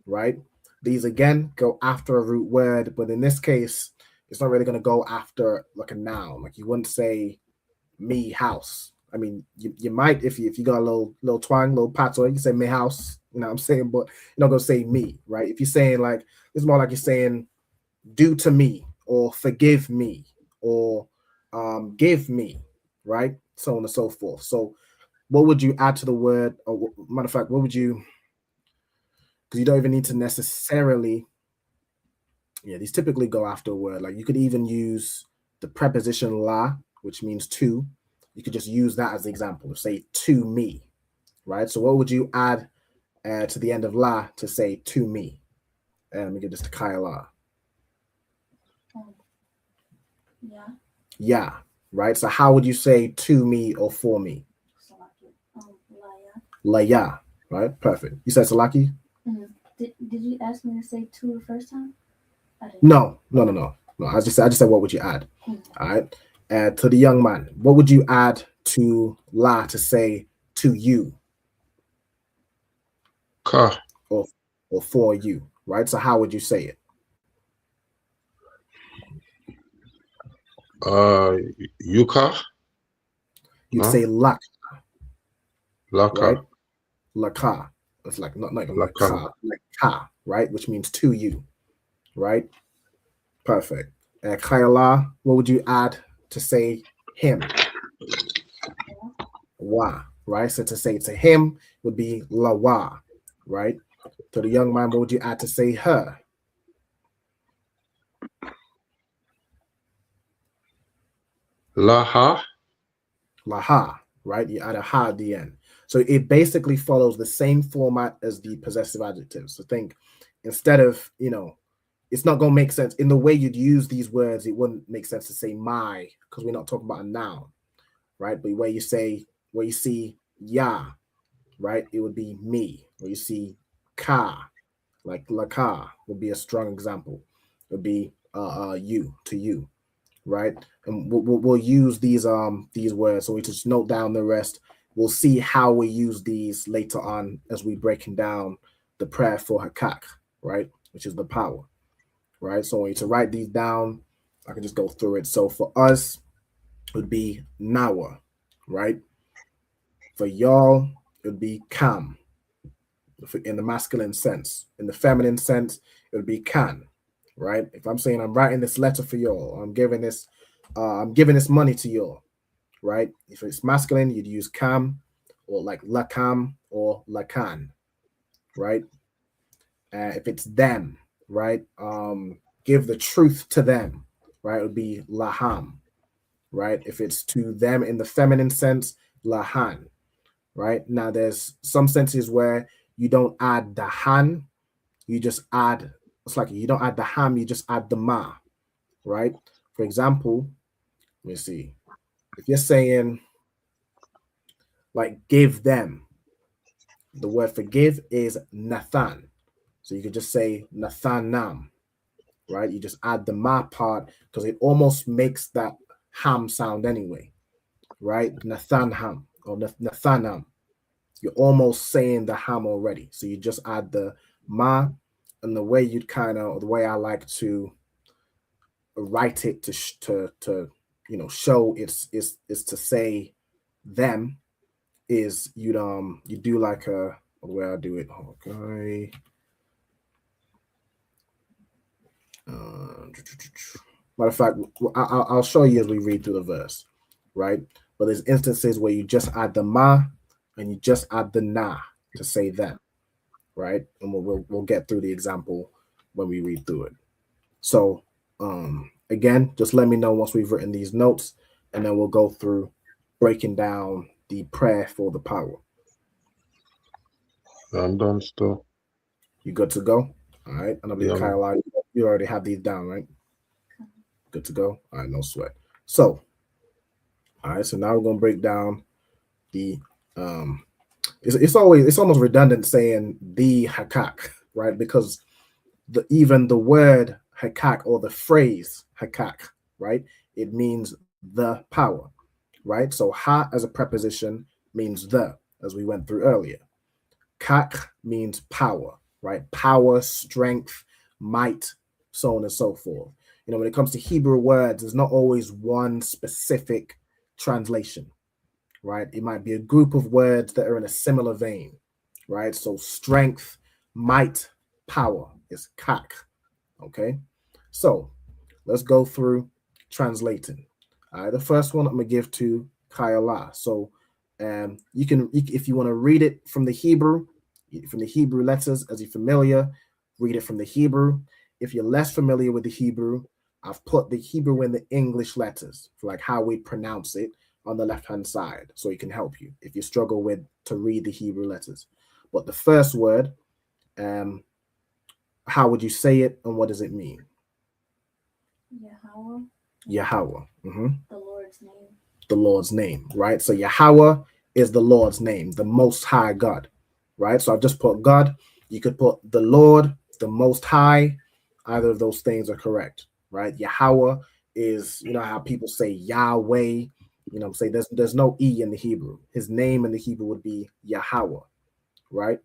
right? These again go after a root word, but in this case, it's not really going to go after like a noun. Like you wouldn't say me house. I mean, you might if you got a little twang, little patois, you can say me house. You know what I'm saying? But you're not gonna say me, right? If you're saying like it's more like you're saying do to me or forgive me or give me, right? So on and so forth. So what would you add to the word? Or matter of fact, what would you? Because you don't even need to necessarily. Yeah, these typically go after a word. Like you could even use the preposition la, which means to. You could just use that as an example. Say to me, right? So what would you add to the end of la to say to me? We give this to Kyle. Yeah. Yeah, right. So how would you say to me or for me? Laya, right? Perfect. You said Salaki? Mm-hmm. Did you ask me to say two the first time? No. I just said what would you add? All right. To the young man, what would you add to la to say to you? Ka. Or for you, right? So how would you say it? Yuka. You'd say lak. Laka. Right? Laka. It's like not like laka, like ka, right? Which means to you, right? Perfect. Kayala, what would you add to say him? Wa, right? So to say to him would be lawa, right? To the young man, what would you add to say her? Laha. Laha, right? You add a ha at the end. So it basically follows the same format as the possessive adjectives. So think instead of, it's not going to make sense in the way you'd use these words. It wouldn't make sense to say my because we're not talking about a noun, right? But where you see ya, right? It would be me. Where you see ka, like laka would be a strong example. It would be you to you, right? And we'll use these words. So we just note down the rest. We'll see how we use these later on as we breaking down the prayer for hakak, right? Which is the power, right? So I want you to write these down. I can just go through it. So for us, it would be nawa, right? For y'all, it would be kam in the masculine sense. In the feminine sense, it would be kan, right? If I'm saying I'm writing this letter for y'all, I'm giving this money to y'all, right? If it's masculine, you'd use kam or like lakam or lakan, right? If it's them, right? Give the truth to them, right? It would be laham, right? If it's to them in the feminine sense, lahan, right? Now there's some senses where you don't add the han, you just add, it's like you don't add the ham, you just add the ma, right? For example, let me see. If you're saying like give them, the word for give is nathan. So you could just say nathanam, right? You just add the ma part because it almost makes that ham sound anyway, right? Nathanham or nathanam. You're almost saying the ham already. So you just add the ma, and the way the way I like to write it to show it's to say them is you do like the way I do it. Okay. Matter of fact, I'll show you as we read through the verse, right? But there's instances where you just add the ma and you just add the na to say them, right? And we'll get through the example when we read through it. So again, just let me know once we've written these notes, and then we'll go through breaking down the prayer for the power. I'm done still. You good to go? All right. And I believe Kyle, you already have these down, right? Good to go. All right, no sweat. So, all right. So now we're gonna break down the It's almost redundant saying the hakak, right? Because even the word hakak or the phrase hakak, right? It means the power, right? So ha as a preposition means the, as we went through earlier. Kak means power, right? Power, strength, might, so on and so forth. You know, when it comes to Hebrew words, there's not always one specific translation, right? It might be a group of words that are in a similar vein, right? So strength, might, power is kak, okay? So let's go through translating. All right, the first one I'm gonna give to Kayala. So you can, if you want to read it from the Hebrew letters, as you're familiar, read it from the Hebrew. If you're less familiar with the Hebrew, I've put the Hebrew in the English letters for like how we pronounce it on the left-hand side, so it can help you if you struggle with to read the Hebrew letters. But the first word, how would you say it, and what does it mean? Yahweh. Yahweh. The Lord's name. The Lord's name, right? So Yahweh is the Lord's name, the Most High God, right? So I've just put God. You could put the Lord, the Most High. Either of those things are correct, right? Yahweh is, you know how people say Yahweh. You know what I'm saying? There's no E in the Hebrew. His name in the Hebrew would be Yahweh, right?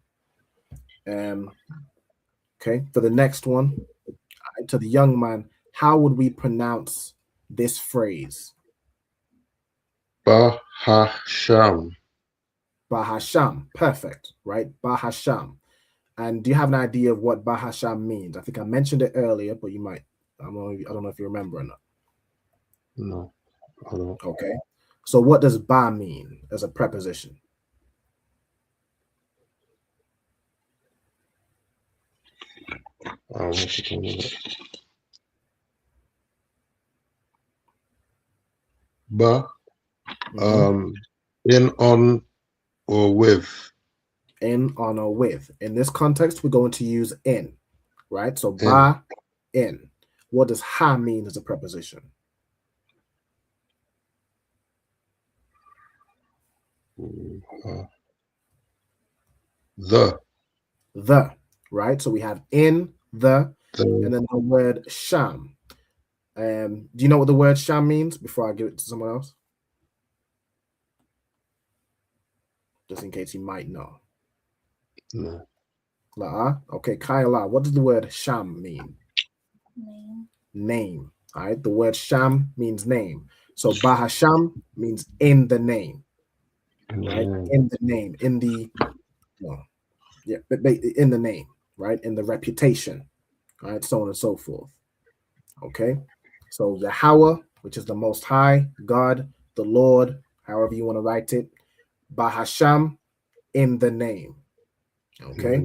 Okay, for the next one, to the young man, how would we pronounce this phrase? Bahasham. Bahasham, perfect, right? Bahasham. And do you have an idea of what Bahasham means? I think I mentioned it earlier, but you might, I don't know if you remember or not. No, I don't. Okay, so what does Ba mean as a preposition? Ba, in, on, or with. In, on, or with. In this context, we're going to use in, right? So Ba, in. What does Ha mean as a preposition? The, right? So we have in, and then the word sham. Do you know what the word sham means before I give it to someone else? Just in case you might know. No. Okay, Kyla, what does the word sham mean? Name. Name. All right, the word sham means name. So Bahasham means in the name. Right? In the name. In the in the name, right? In the reputation, right? So on and so forth. Okay. So Yahweh, which is the Most High, God, the Lord, however you want to write it. Bahasham, in the name. Okay.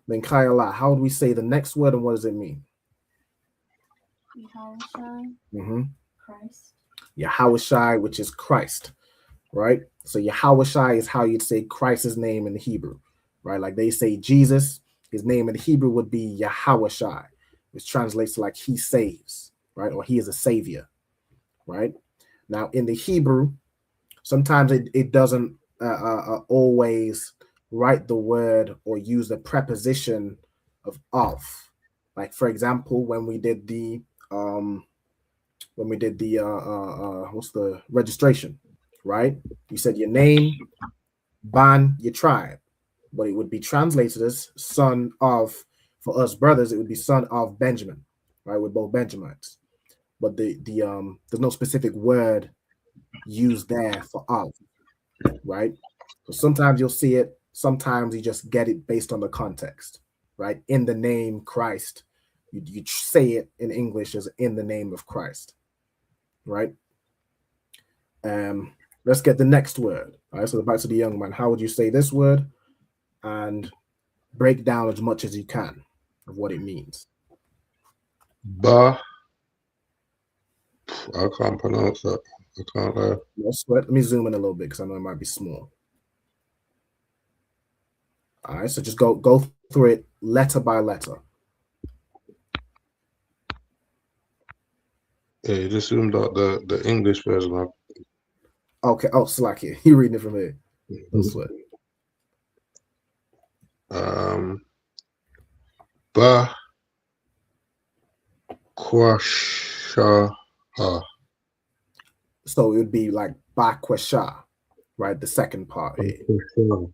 Then Kayala, how would we say the next word, and what does it mean? Yahushai. Christ. Yahushai, which is Christ, right? So Yahushai is how you'd say Christ's name in the Hebrew, right? Like they say Jesus, his name in the Hebrew would be Yahushai, which translates to like he saves, right? Or he is a savior, right? Now in the Hebrew, sometimes it doesn't always write the word or use the preposition of. Like for example, when we did the what's the registration, right? You said your name, ban, your tribe, but it would be translated as son of. For us brothers, it would be son of Benjamin, right? We're both Benjamites, but there's no specific word used there for of, right? So sometimes you'll see it, sometimes you just get it based on the context, right? In the name Christ, you say it in English as in the name of Christ, right? Let's get the next word. All right, so back to the young man. How would you say this word, and break down as much as you can of what it means? Ba. I can't pronounce that. I can't lie. No sweat. Let me zoom in a little bit because I know it might be small. All right, so just go through it letter by letter. Yeah, you just zoomed out the English version. Okay. Oh, Slacky, you reading it from here? No sweat. Ba. Kwasha. So it would be like Bakwasha, right? The second part here. Right?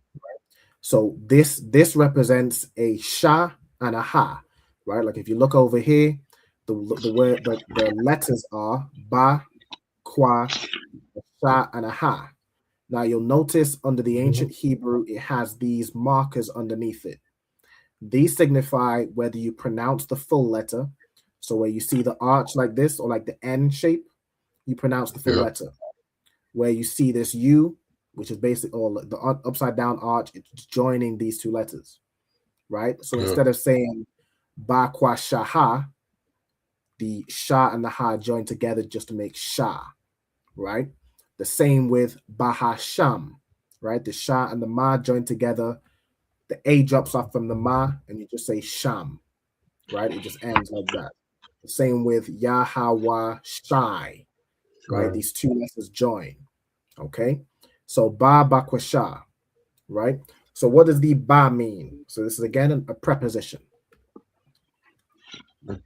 So this represents a sha and a ha, right? Like if you look over here, the letters are ba, kwa, sha, and a ha. Now you'll notice under the ancient Hebrew, it has these markers underneath it. These signify whether you pronounce the full letter. So where you see the arch like this or like the N shape, you pronounce the full letter. Where you see this U, which is basically or the upside down arch, it's joining these two letters, right? So instead of saying ba kwa shaha, the sha and the ha join together just to make sha, right? The same with baha sham, right? The sha and the ma join together. The A drops off from the ma, and you just say sham, right? It just ends like that. The same with Yahawa Shai, right? These two letters join, okay? So ba bakwasha, right? So what does the ba mean? So this is again a preposition.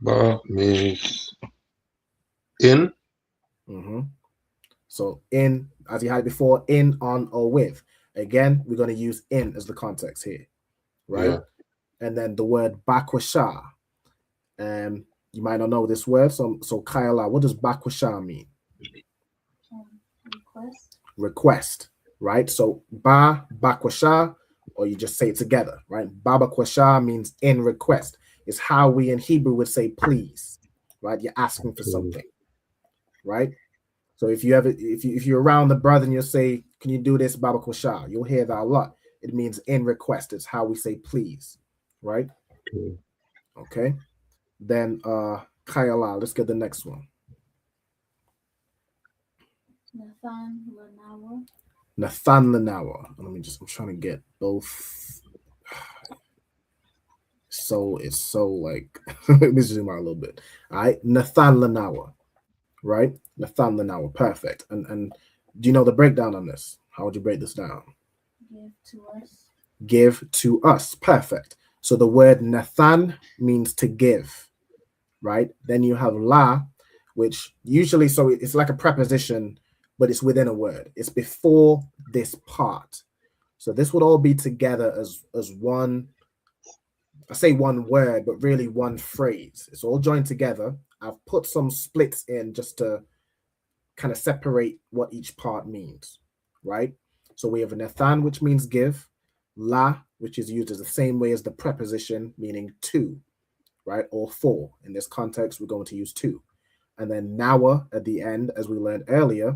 Ba means in. So in, as you had before, in, on, or with. Again, we're going to use in as the context here, right? Yeah. And then the word bakwasha. You might not know this word. So Kyla, what does bakwasha mean? Request, right? So ba bakwasha, or you just say it together, right? Ba bakwasha means in request. It's how we in Hebrew would say please, right? You're asking for something, right? So if you're around the brother and you say, "Can you do this, Baba Kosha?" You'll hear that a lot. It means in request. It's how we say please, right? Okay. Then Kayala, let's get the next one. Nathan Lanawa. I'm trying to get both. So it's so like let me zoom out a little bit. All right, Nathan Lanawa. Right? Nathan Lanawa. Perfect. And do you know the breakdown on this? How would you break this down? Give to us. Give to us. Perfect. So the word Nathan means to give, right? Then you have la, which usually, so it's like a preposition, but it's within a word. It's before this part. So this would all be together as one, I say one word, but really one phrase. It's all joined together. I've put some splits in just to kind of separate what each part means, right? So we have a Nathan, which means give, la, which is used as the same way as the preposition, meaning to, right? Or for. In this context, we're going to use to. And then nawa at the end, as we learned earlier,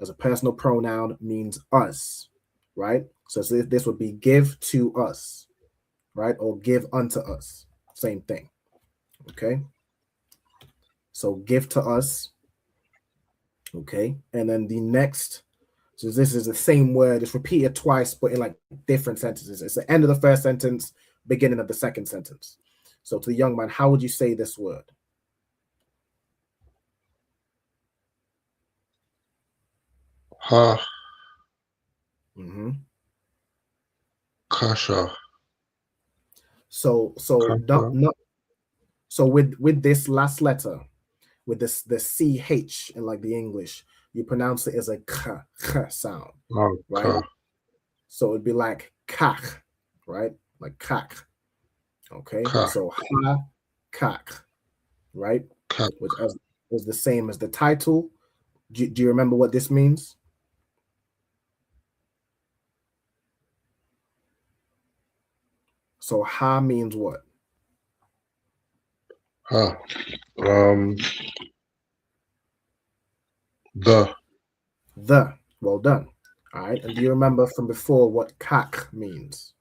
as a personal pronoun means us, right? So this would be give to us, right? Or give unto us. Same thing, okay? So give to us, okay? And then the next, so this is the same word. It's repeated twice, but in like different sentences. It's the end of the first sentence, beginning of the second sentence. So to the young man, how would you say this word? Ha. Kasha. So with this last letter, with this the CH in like the English, you pronounce it as a k sound, right? Ka. So it'd be like kach, right? Like kach. Okay. Ka. So ha kach, right? Ka. Which is the same as the title. Do you remember what this means? So ha means what? Ha. The. Well done. All right. And do you remember from before what kach means?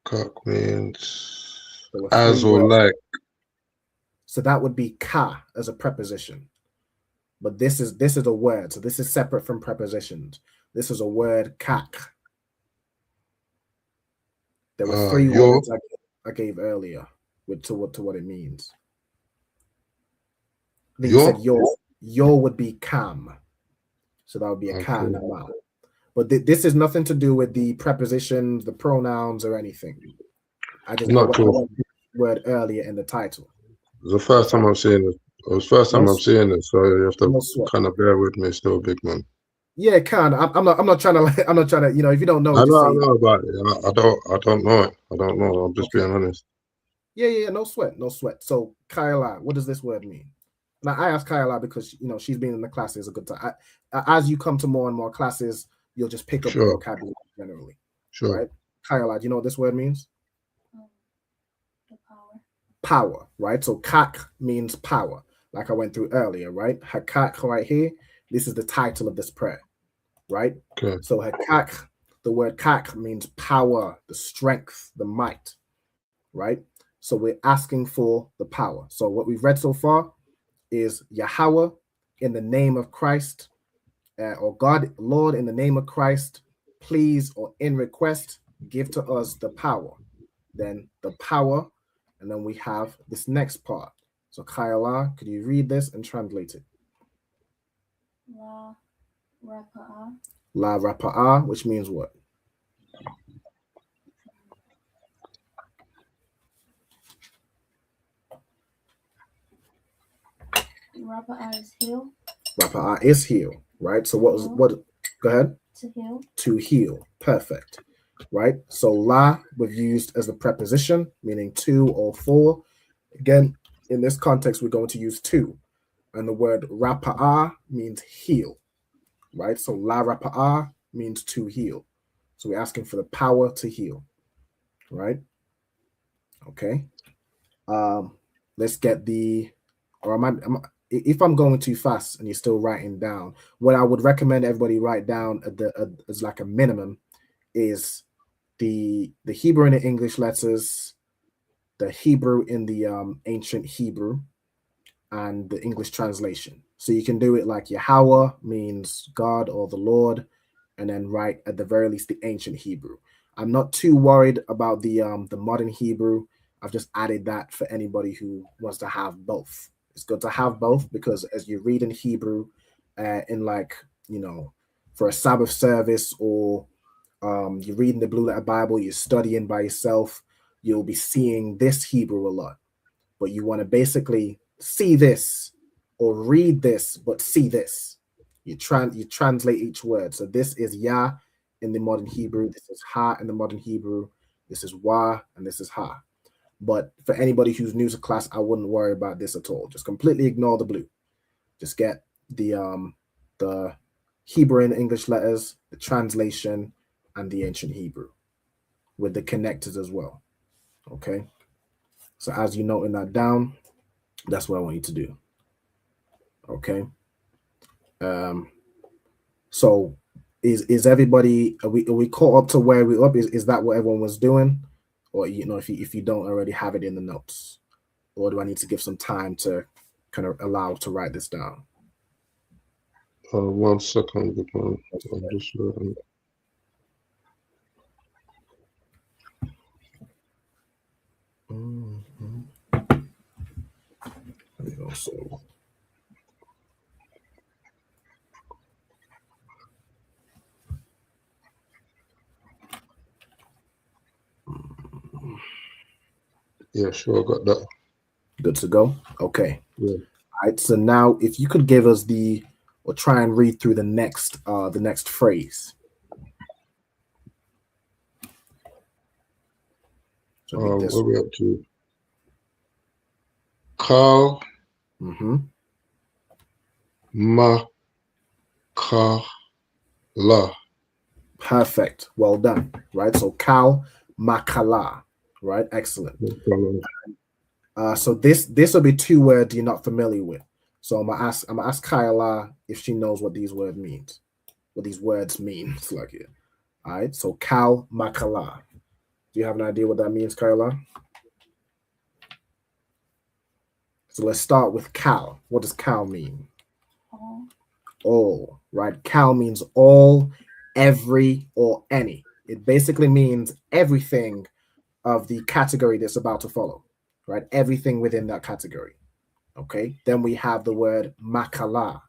Kach means as or like. So that would be ka as a preposition. But this is a word. So this is separate from prepositions. This is a word kach. There were three words I gave earlier to what it means. I think you said your would be kam. So that would be a ka and a ma. But this is nothing to do with the prepositions, the pronouns, or anything. I just not true. Word earlier in the title. It's the first time I'm seeing it. It was the first time I'm seeing it, so you have to kind of bear with me still, big man. Yeah, can. I'm not trying to. I'm not trying to. If you don't know, I just know, say. I know about it. I don't know it. I don't know. I'm just being honest. Yeah. No sweat. No sweat. So, Kyla, what does this word mean? Now, I asked Kyla because she's been in the classes a good time. As you come to more and more classes, you'll just pick up the Sure. vocabulary generally. Sure. Right? Kyla, do you know what this word means? The power. Power, right? So kak means power, like I went through earlier, right? Hakak right here, this is the title of this prayer, right? Okay. So hakak, the word kak means power, the strength, the might, right? So we're asking for the power. So what we've read so far is Yahweh in the name of Christ, or God, Lord, in the name of Christ, please, or in request, give to us the power. Then the power, and then we have this next part. So Kyla, could you read this and translate it? La Rapa'a. La Rapa'a, which means what? Rapa'a is heal. Rapa'a is heal, right? So what? Go ahead. To heal. To heal. Perfect. Right? So la we've used as the preposition, meaning to or for. Again, in this context, we're going to use to. And the word rapa'a means heal. Right? So la rapa'a means to heal. So we're asking for the power to heal. Right? Okay. Let's get the, or if I'm going too fast and you're still writing down, what I would recommend everybody write down as like a minimum is the Hebrew and the English letters, the Hebrew in the ancient Hebrew, and the English translation. So you can do it like Yahweh means God or the Lord, and then write at the very least the ancient Hebrew. I'm not too worried about the modern Hebrew. I've just added that for anybody who wants to have both. It's good to have both because as you read in Hebrew, in like for a Sabbath service, or you're reading the Blue Letter Bible, you're studying by yourself, you'll be seeing this Hebrew a lot. But you want to basically see this or read this, but see this. You translate each word. So this is Yah in the modern Hebrew. This is Ha in the modern Hebrew. This is Wa, and this is Ha. But for anybody who's new to class, I wouldn't worry about this at all. Just completely ignore the blue. Just get the Hebrew and English letters, the translation, and the ancient Hebrew with the connectors as well. Okay. So as you're noting that down, that's what I want you to do. Okay. So is everybody, are we caught up to where we're up? Is that what everyone was doing? Or if you don't already have it in the notes, or do I need to give some time to kind of allow to write this down? 1 second, I'm just writing. There we go. So yeah, sure, got that. Good to go. Okay. Yeah. All right. So now, if you could give us or try and read through the next phrase. So what are we up to? Kal. Makala. Perfect. Well done. Right. So Kal Makala. Right. Excellent. So this will be two words you're not familiar with. So I'm gonna ask Kyla if she knows what these words mean. It's like it. All right. So Kal Makala. Do you have an idea what that means, Kyla? So let's start with Kal. What does Kal mean? All, right? Kal means all, every, or any. It basically means everything of the category that's about to follow, right? Everything within that category. Okay. Then we have the word makala.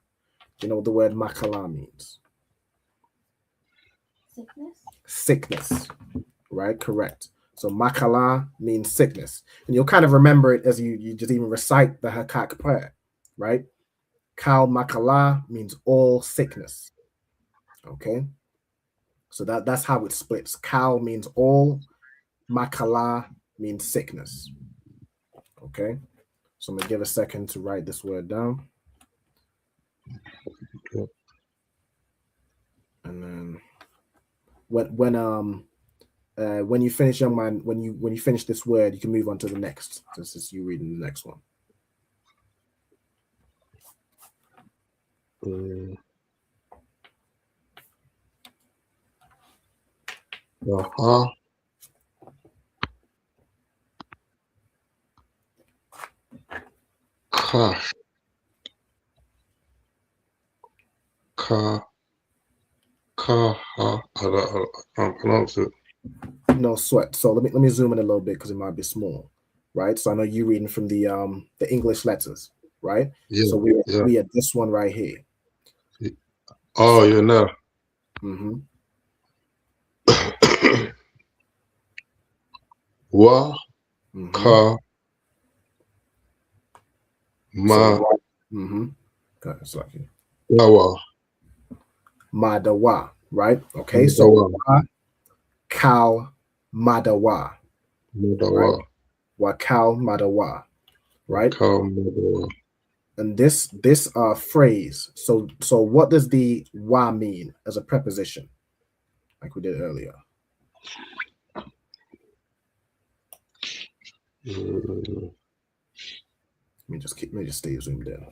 Do you know what the word makala means? Sickness, right? Correct. So makala means sickness. And you'll kind of remember it as you just even recite the Hakak prayer, right? Kal makala means all sickness. Okay. So that's how it splits. Kal means all, makala means sickness. Okay. So I'm gonna give a second to write this word down. Okay. And then when you finish, young man, when you finish this word, you can move on to the next. This is you reading the next one. Ka. I can't pronounce it. No sweat. So let me zoom in a little bit because it might be small, right? So I know you reading from the English letters, right? Yeah. So we at this one right here. Oh, you know. Mm-hmm. Wa, ka, ma, Got it, sorry. dawa. Madawa, right? Okay, so wa, kal, madawa. Madawa. Right? Wa kal, madawa. Right? Kal, madawa. And this phrase, so what does the wa mean as a preposition? Like we did earlier. Let me just stay zoomed in.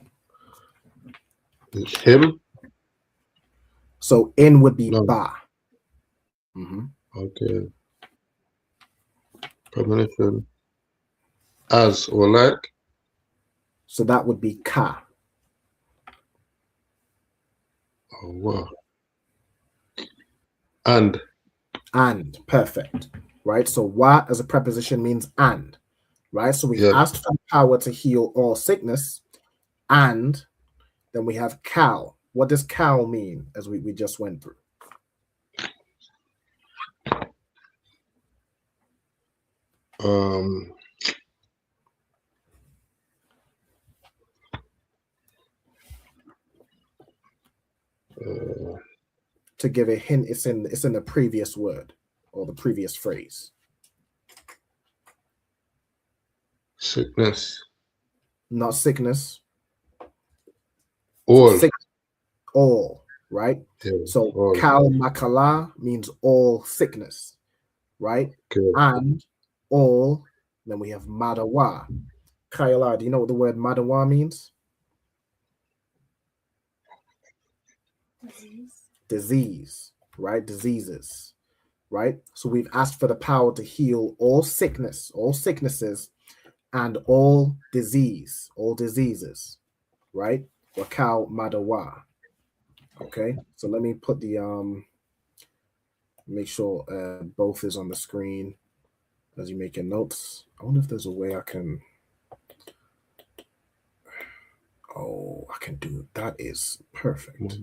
It's him. So in would be ba. Mm-hmm. Okay. Premonition. As or like. So that would be ka. Oh wow. And Perfect. Right. So wa as a preposition means and. Right. So we asked for power to heal all sickness, and then we have kal. What does kal mean? As we just went through. To give a hint, it's in the previous word or the previous phrase. Sickness. Not sickness. All. All, right? Yeah, so all. Kal makala means all sickness, right? Okay. And all, then we have madawa. Kayala, do you know what the word madawa means? Disease, right? Diseases, right? So we've asked for the power to heal all sickness, all sicknesses, and all diseases, right? Wakal madawa. Okay, so let me put the make sure both is on the screen as you make your notes. I wonder if there's a way I can. Oh, I can do it. That is perfect.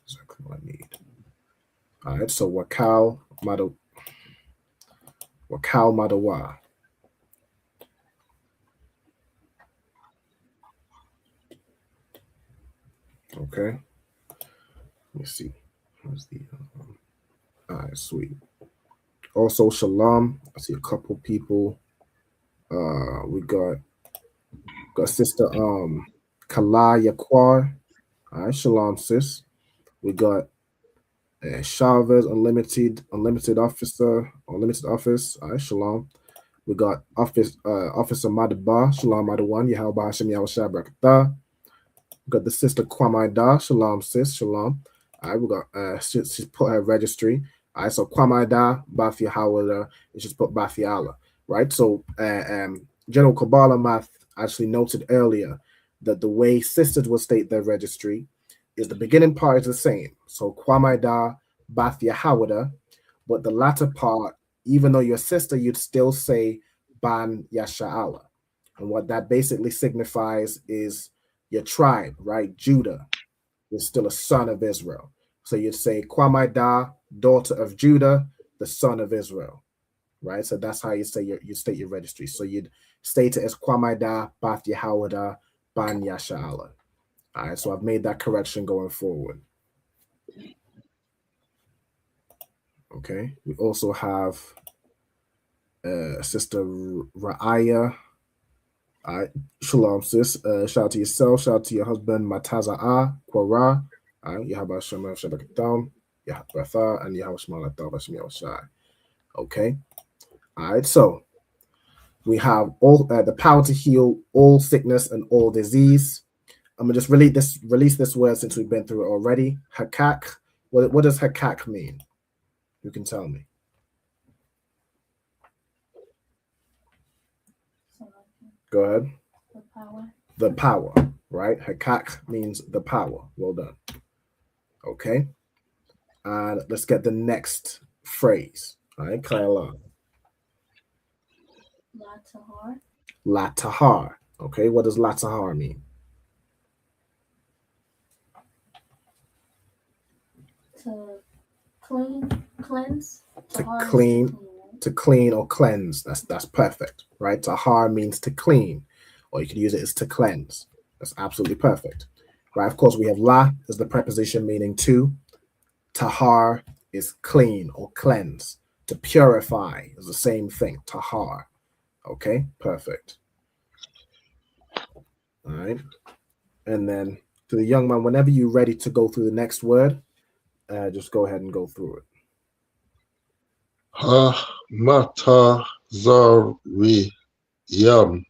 Exactly what I need. All right, so Wakal madawa. Okay. Let me see. Where's the all right, sweet. Also, shalom. I see a couple people. We got sister Kala Yaquar. All right, shalom, sis. We got Chavez, unlimited office. All right, shalom. We got Officer Madaba, shalom Madawan, Yahweh Hashem Yahushua Barakatah. We got the sister Kwamai Da, shalom sis, shalom. All right, we got she's put her registry. All right, so Kwamai Da, Bafi Hawala, and she's put Bafi Allah. Right, so General Kabbalah Math actually noted earlier that the way sisters will state their registry is the beginning part is the same. So Kwamai Da, Bafi Hawada, but the latter part, even though you're a sister, you'd still say Ban Yasha'ala. And what that basically signifies is your tribe, right? Judah is still a son of Israel. So you'd say Kwamai Da, daughter of Judah, the son of Israel, right? So that's how you say you state your registry. So you'd state it as Kwamai Da, Bath Yahawada, Ban Yasha'ala. All right, so I've made that correction going forward. Okay. We also have Sister Ra'aya. All right. Shalom, sis. Shout out to yourself. Shout out to your husband, Mataza'a, Quara. All right. Yahaba Shema Shabakatam, Yahabatha, and Yahashma Lataba Shai. Okay. All right. So we have all the power to heal all sickness and all disease. I'm gonna just release this word since we've been through it already. Hakak. What does hakak mean? You can tell me. Go ahead. The power. The power, right? Hakak means the power. Well done. Okay. And let's get the next phrase. All right, Kaila. Latahar. Latahar. Okay, what does latahar mean? To cleanse. To clean, to clean or cleanse. That's perfect, right? Tahar means to clean, or you could use it as to cleanse. That's absolutely perfect, right? Of course, we have la as the preposition meaning to. Tahar is clean or cleanse. To purify is the same thing. Tahar. Okay, perfect. All right, and then to the young man, whenever you're ready to go through the next word, just go ahead and go through it. Ha mata zari yam.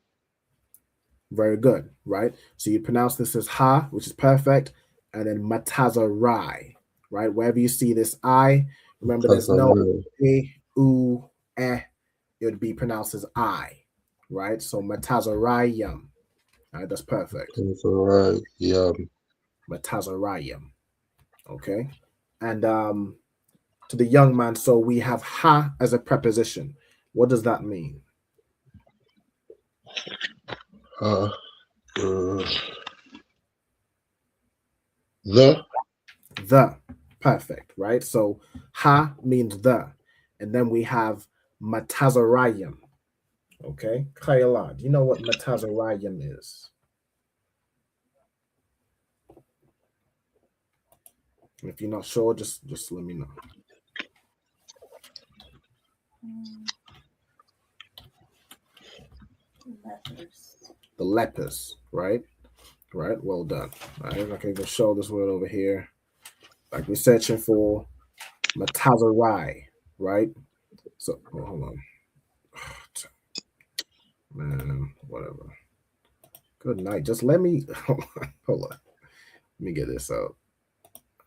Very good, right? So you pronounce this as ha, which is perfect, and then matazarai, right? Wherever you see this I, remember there's no e, u, eh. It would be pronounced as I, right? So matazarayam. All right, that's perfect. Matazarayam. Matazarayam. Okay. And to the young man, so we have ha as a preposition. What does that mean? The. Perfect, right? So ha means the. And then we have matazarayam. Okay. Kayala, do you know what matazarayam is? If you're not sure, just let me know. The lepers, right? Right, well done. All right, I can even show this word over here. Like we're searching for matazarai, right? So hold on. Man, whatever. Good night. Just let me hold on. Let me get this out.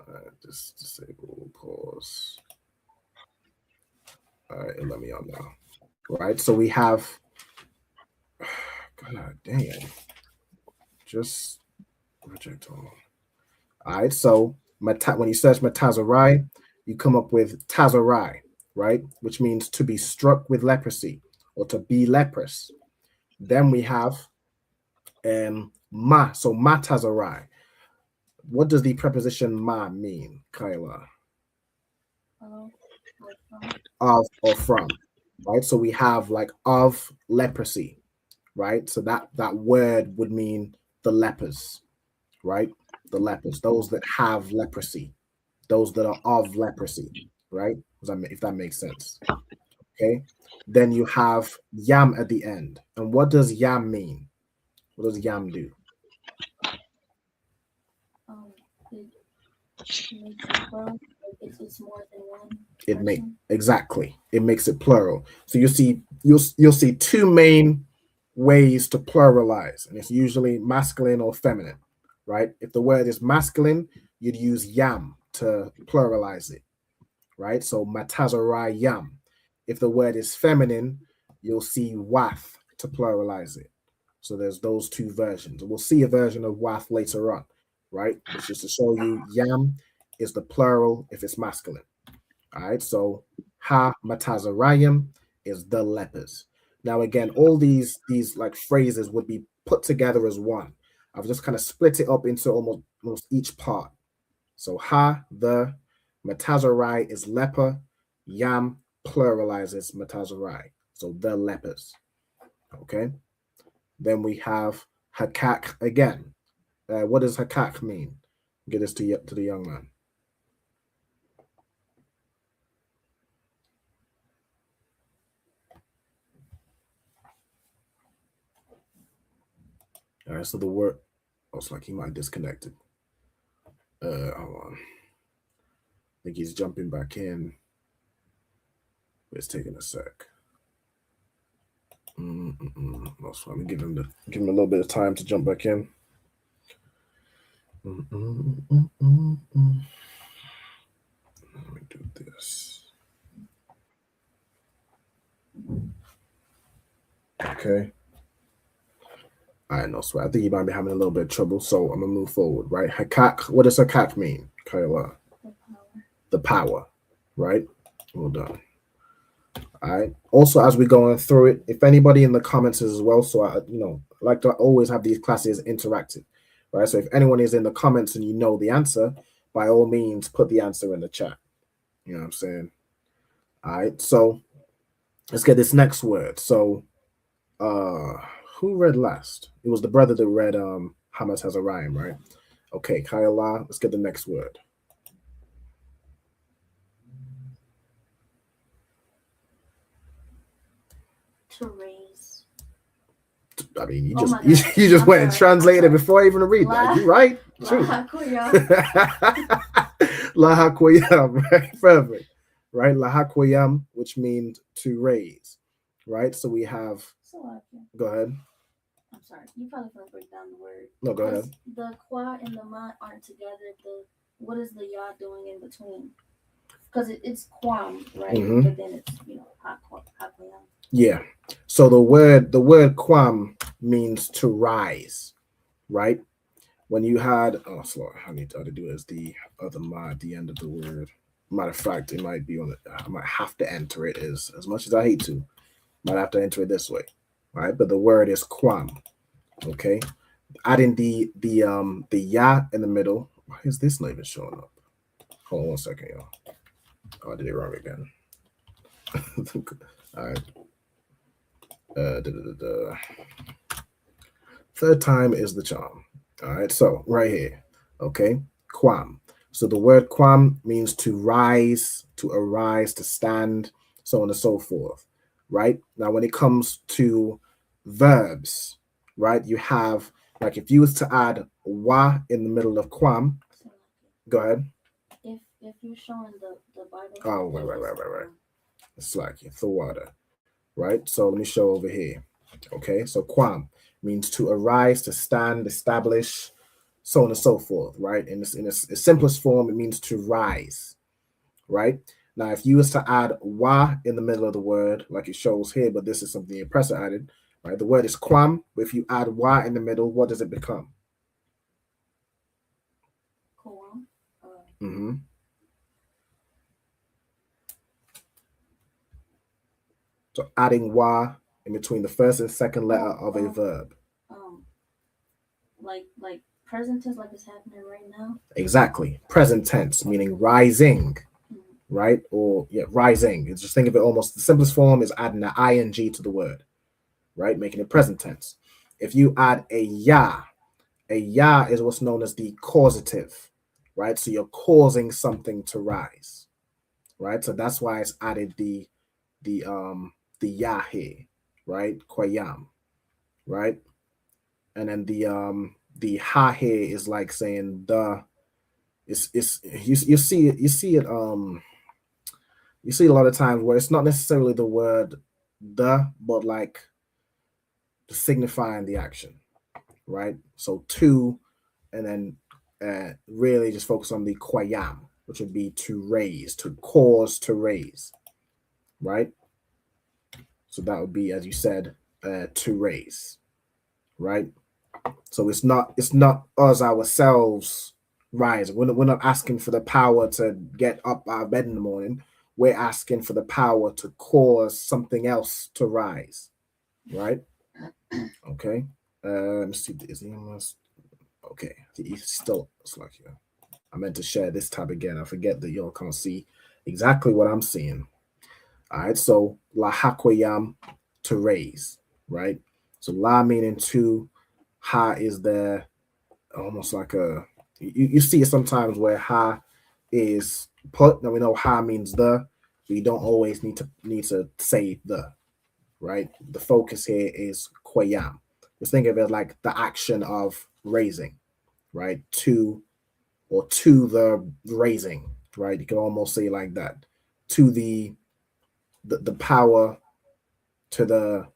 All right, just disable, pause. All right, and let me out now. Right, so we have God damn. Just reject all. All right, so when you search matazarai, you come up with tazarai, right? Which means to be struck with leprosy or to be leprous. Then we have ma, so matazarai. What does the preposition ma mean, Kyla? Of or from, right? So we have like of leprosy, right? So that word would mean the lepers, right? The lepers, those that have leprosy, those that are of leprosy, right? If that makes sense. Okay. Then you have yam at the end. And what does yam mean? What does yam do? It's more than one. It makes it plural. So you'll see two main ways to pluralize, and it's usually masculine or feminine, right? If the word is masculine, you'd use yam to pluralize it, right? So matazarai yam. If the word is feminine, you'll see wath to pluralize it. So there's those two versions. We'll see a version of wath later on, right? It's just to show you yam is the plural if it's masculine. All right, so ha matazarayim is the lepers. Now again, all these like phrases would be put together as one. I've just kind of split it up into almost each part. So ha, the, matazarai is leper, yam pluralizes matazarai. So the lepers. Okay. Then we have hakak again. What does hakak mean? Get this to the young man. All right, so the word, it's like he might have disconnected. Hold on. I think he's jumping back in. It's taking a sec. That's fine. Give him a little bit of time to jump back in. Let me do this. Okay. All right, no sweat. I think you might be having a little bit of trouble, so I'm gonna move forward, right? Hakak. What does hakak mean, Kayla? The power, right? Well done. All right. Also, as we're going through it, if anybody in the comments as well, so I like to always have these classes interactive, right? So if anyone is in the comments and you know the answer, by all means, put the answer in the chat. You know what I'm saying? All right. So let's get this next word. So, who read last? It was the brother that read Hamas has a rhyme, right? Okay, Kayla, let's get the next word. To raise. I mean, you just went and translated it before I even read that. You right? True. Lahakoyam, right? Perfect. Right? Lahakoyam, which means to raise. Right? So we have. Go ahead. I'm sorry. You probably gonna break down the word. No, go ahead. The kwa and the ma aren't together. What is the ya doing in between? Because it's kwam, right? Mm-hmm. But then it's hakoyam. Yeah. So the word kwam means to rise, right? When you had I need to do it as the other ma at the end of the word. Matter of fact, it might be on it. I might have to enter it as much as I hate to. Might have to enter it this way, right? But the word is kwam. Okay. Adding the ya in the middle. Why is this not even showing up? Hold on 1 second, y'all. Oh, I did it wrong again. All right. Third time is the charm. All right, so right here, okay, kwam. So the word kwam means to rise, to arise, to stand, so on and so forth, right? Now, when it comes to verbs, right, you have, like, if you was to add wa in the middle of kwam, go ahead. If you're showing the Bible. Oh, right. It's like the water. Right, so let me show over here. Okay, so kwam means to arise, to stand, establish, so on and so forth. Right, in its simplest form, it means to rise. Right, now if you was to add wa in the middle of the word, like it shows here, but this is something the oppressor added. Right, the word is kwam, but if you add wa in the middle, what does it become? Kwam. Mm-hmm. So adding wa in between the first and second letter of a verb. Like present tense, like it's happening right now. Exactly. Present tense, meaning rising, right? Or rising. It's just think of it almost the simplest form is adding an ing to the word, right? Making it present tense. If you add a ya is what's known as the causative, right? So you're causing something to rise, right? So that's why it's added the ya here, right? Kwayam, right? And then the ha here is like saying the. It's you see it you see a lot of times where it's not necessarily the word the, but like signifying the action, right? So to, and then really just focus on the kwayam, which would be to raise, to cause to raise, right? So that would be, as you said, to raise, right? So it's not us ourselves rising. We're not asking for the power to get up out of bed in the morning. We're asking for the power to cause something else to rise, right? Okay. Let's see. Is he almost okay? He's still. It's like I meant to share this tab again. I forget that y'all can't see exactly what I'm seeing. All right. So la hakoyam, to raise, right? So la meaning to, ha is there, almost like a. You see it sometimes where ha is put. Now we know ha means the. But you don't always need to say the, right? The focus here is kwayam. Just think of it like the action of raising, right? To the raising, right? You can almost say like that. To the power, to the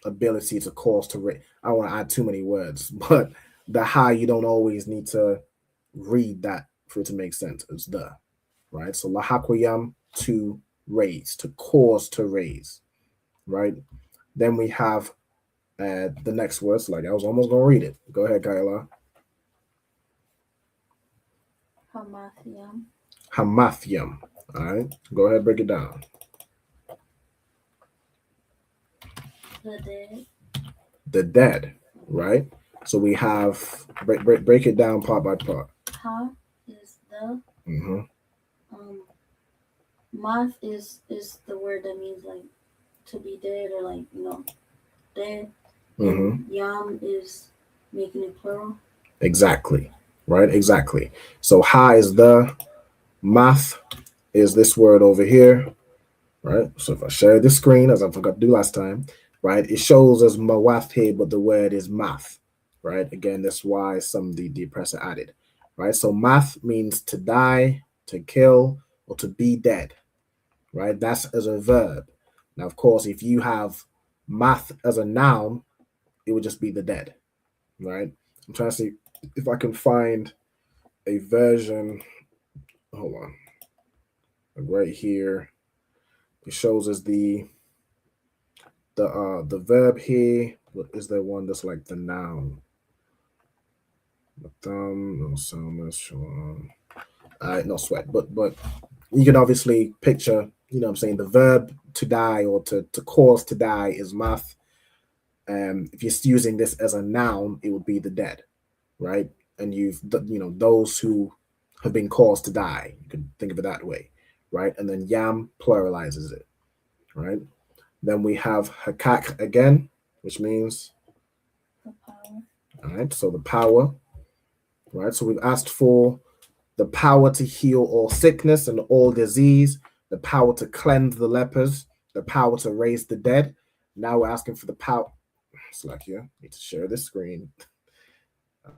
ability to cause to raise. I don't want to add too many words, but the high, you don't always need to read that for it to make sense. It's the, right? So lahakwayam, to raise, to cause to raise, right? Then we have the next words. Like I was almost gonna read it. Go ahead, Kyla. Hamathium. Hamathium. All right. Go ahead, break it down. The dead. The dead, right? So we have break it down part by part. Ha is the. Mm-hmm. Math is the word that means like to be dead or like dead. Mm-hmm. Yam is making it plural. Exactly. Right. Exactly. So ha is the. Math is this word over here. Right. So if I share the screen, as I forgot to do last time, right, it shows us mawath here, but the word is math. Right. Again, that's why some of the oppressor added. Right. So math means to die, to kill, or to be dead. Right. That's as a verb. Now, of course, if you have math as a noun, it would just be the dead. Right. I'm trying to see if I can find a version. Hold on. Right here, it shows us the verb here. What is there one that's like the noun? No soundness. No sweat. But you can obviously picture, what I'm saying, the verb to die or to cause to die is math. If you're using this as a noun, it would be the dead, right? And those who have been caused to die. You could think of it that way, right? And then yam pluralizes it, right? Then we have hakak again, which means the power. All right, so the power, right? So we've asked for the power to heal all sickness and all disease, the power to cleanse the lepers, the power to raise the dead. Now we're asking for the power. It's like, yeah, need to share this screen.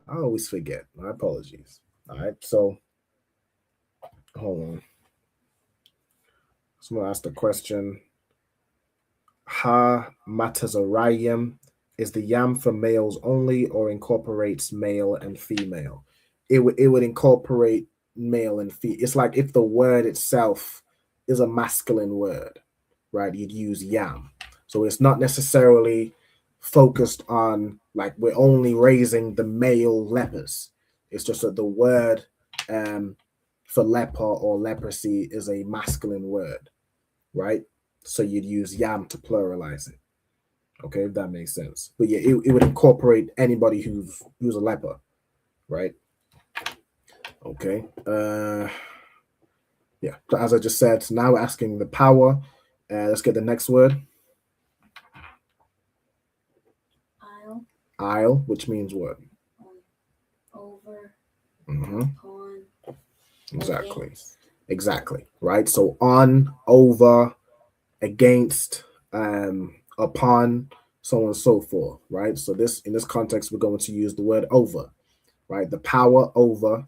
I always forget. My apologies. All right, so hold on. So I'm gonna ask the question. Ha matazarayim, is the yam for males only or incorporates male and female? It would incorporate male and female. It's like if the word itself is a masculine word, right? You'd use yam. So it's not necessarily focused on like we're only raising the male lepers. It's just that the word for leper or leprosy is a masculine word, right? So you'd use yam to pluralize it. Okay, if that makes sense. But yeah, it would incorporate anybody who's a leper, right? Okay. Yeah. So as I just said, so now we're asking the power. Let's get the next word. Isle, which means what? Over. Mm-hmm. On. Exactly. Against. Exactly. Right. So on, over, against, upon, so on and so forth. Right. So in this context, we're going to use the word over. Right. The power over.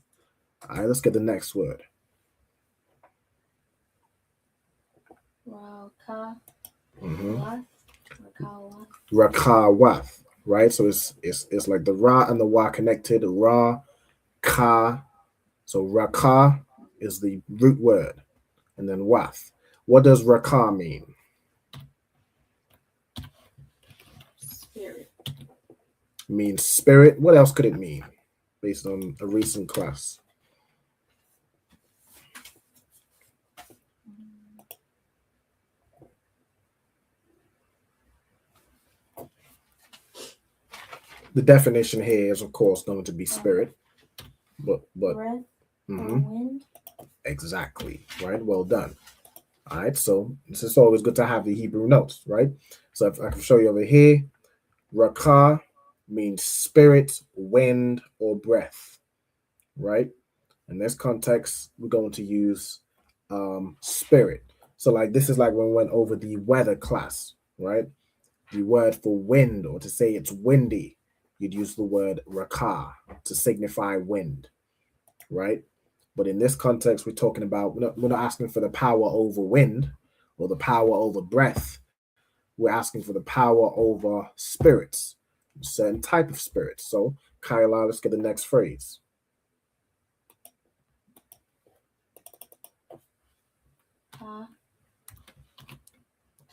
All right. Let's get the next word. Mm-hmm. Rakawath, right? So it's like the ra and the wa connected. Ra, ka. So raka is the root word, and then wath. What does raka mean? Spirit. Means spirit. What else could it mean, based on a recent class? The definition here is, of course, going to be spirit, but breath or wind. Exactly, right? Well done. All right, so this is always good to have the Hebrew notes, right? So if I can show you over here, Rakah means spirit, wind, or breath, right? In this context, we're going to use spirit. So like this is like when we went over the weather class, right? The word for wind, or to say it's windy, you'd use the word rakah to signify wind, right? But in this context, we're talking about, we're not asking for the power over wind or the power over breath. We're asking for the power over spirits, a certain type of spirits. So, Kyla, let's get the next phrase.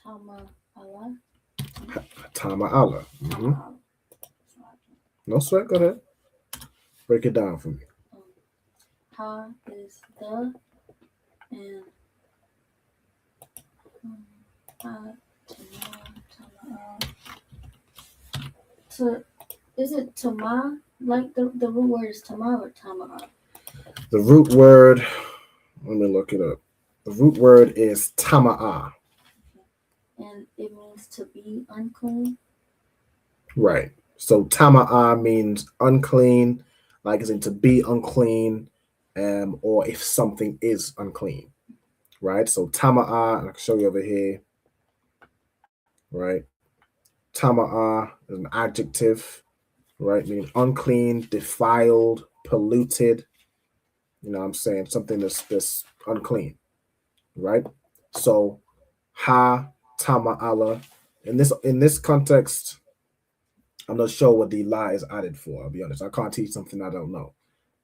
Tama Allah. Tama Allah. Mm-hmm. No sweat, go ahead. Break it down for me. Ha is the, and is it Tama? Like the root word is Tama or Tama? The root word, let me look it up. The root word is Tama'a. And it means to be unclean. Right. So Tama'a means unclean, like as in to be unclean, or if something is unclean. Right. So Tama'a, I can show you over here. Right. Tama'a is an adjective, right? Meaning unclean, defiled, polluted. You know what I'm saying? Something that's unclean. Right. So ha Tama'ala. In this context, I'm not sure what the la is added for. I'll be honest. I can't teach something I don't know,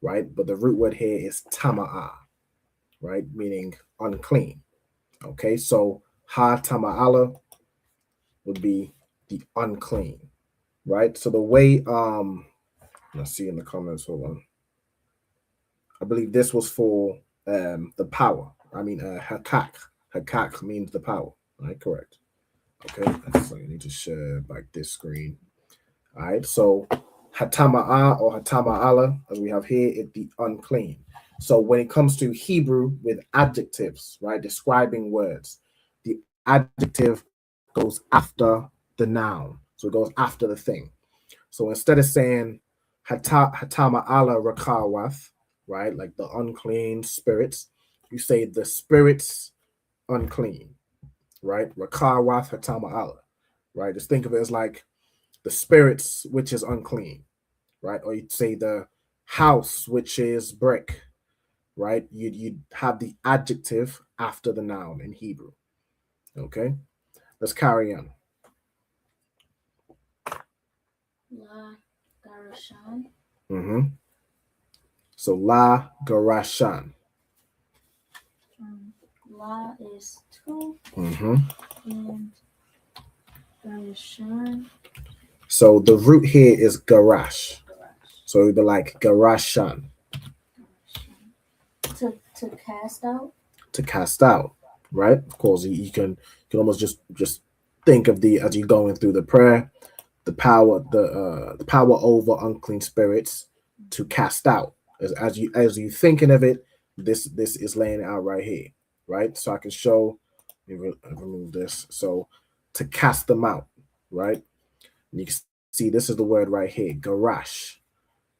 right? But the root word here is tama'a, right? Meaning unclean. Okay, so ha tama'ala would be the unclean, right? So the way, let's see in the comments, hold on. I believe this was for the power. I mean, hakak. Hakak means the power, right? Correct. Okay, so I need to share back this screen. All right, so hatama'a or hatama'ala, as we have here, is the unclean. So when it comes to Hebrew with adjectives, right, describing words, the adjective goes after the noun. So it goes after the thing. So instead of saying hatama'ala rakawath, right, like the unclean spirits, you say the spirits unclean, right? Rakawath hatama'ala, right? Just think of it as like the spirits which is unclean, right? Or you'd say the house which is brick, right? You'd have the adjective after the noun in Hebrew. Okay, let's carry on. La Garashan. Mm-hmm. So la garashan. La is two. Mm-hmm. And Garashan. So the root here is garash. So it'd be like garashan. To cast out. To cast out, right? Of course, you can almost just think of the, as you're going through the prayer, the power over unclean spirits to cast out. As you thinking of it, this is laying out right here, right? So I can show. Let me remove this. So to cast them out, right? And you can see this is the word right here, garash,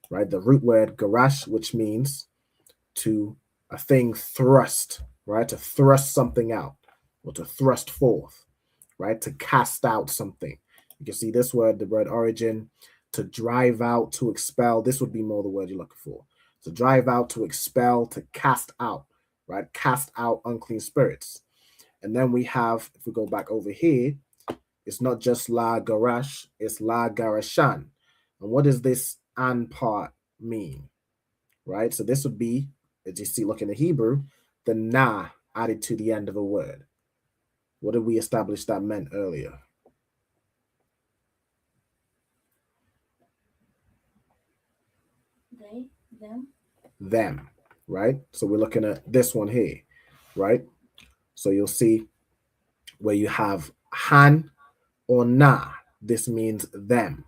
right? The root word garash, which means to a thing thrust, right? To thrust something out or to thrust forth, right? To cast out something. You can see this word, the word origin, to drive out, to expel. This would be more the word you're looking for. To drive out, to expel, to cast out, right? Cast out unclean spirits. And then we have, if we go back over here, it's not just la garash, it's la garashan. And what does this an part mean? Right? So this would be, as you see, look in the Hebrew, the na added to the end of a word. What did we establish that meant earlier? They, them. Them, right? So we're looking at this one here, right? So you'll see where you have han or na. This means them,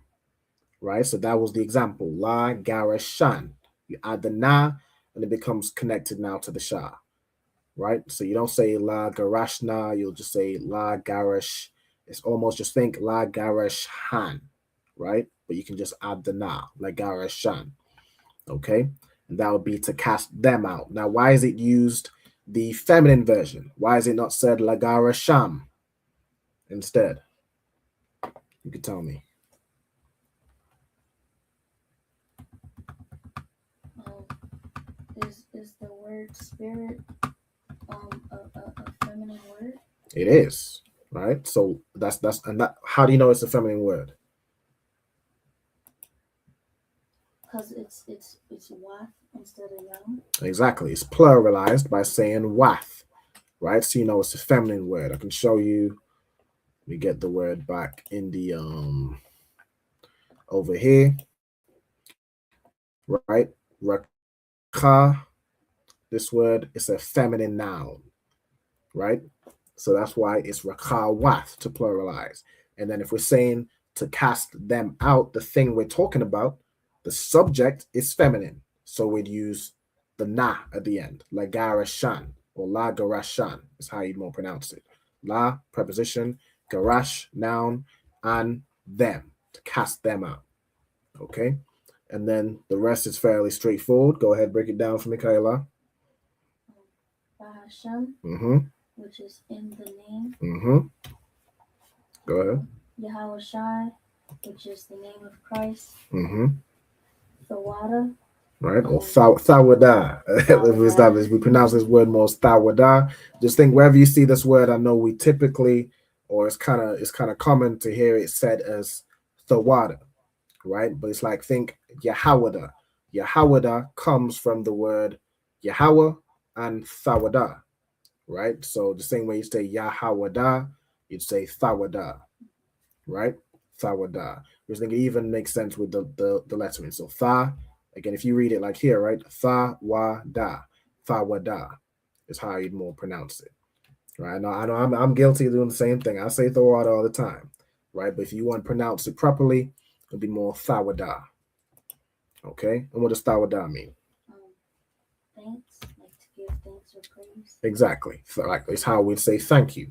right? So that was the example. La garashan. You add the na, and it becomes connected now to the sha, right? So you don't say la garashna, you'll just say la garash. It's almost just think la garash han, right? But you can just add the na, la garashan, okay? And that would be to cast them out. Now, why is it used the feminine version? Why is it not said la garasham instead? You could tell me. word spirit a feminine word? It is, right? So that's and that. How do you know it's a feminine word? Because it's wath instead of yam. Exactly. It's pluralized by saying wath, right? So you know it's a feminine word. I can show you. We get the word back in the over here, right? Rakha. This word is a feminine noun, right? So that's why it's rakawath to pluralize. And then if we're saying to cast them out, the thing we're talking about, the subject is feminine. So we'd use the na at the end, la garashan or la garashan is how you'd more pronounce it. La, preposition, garash, noun, and them, to cast them out. Okay? And then the rest is fairly straightforward. Go ahead, break it down for me, Kayla. Bahasham, which is in the name. Go ahead. Yahweh Shai, which is the name of Christ. Thawada. Right, or thawada. We pronounce this word more thawada. Just think wherever you see this word, I know we typically, or it's kind of common to hear it said as thawada, right? But it's like, think Yahawada. Yahawada comes from the word Yahweh and thawada, right? So the same way you say Yahawada, you'd say thawada, right? Thawada. Which I think it even makes sense with the lettering. So tha, again, if you read it like here, right? Thawada. Thawada is how you'd more pronounce it. Right? I know I'm guilty of doing the same thing. I say thawada all the time, right? But if you want to pronounce it properly, it'll be more thawada. Okay? And what does thawada mean? Thanks, like to give thanks or praise. Exactly. So, like, it's how we'd say thank you.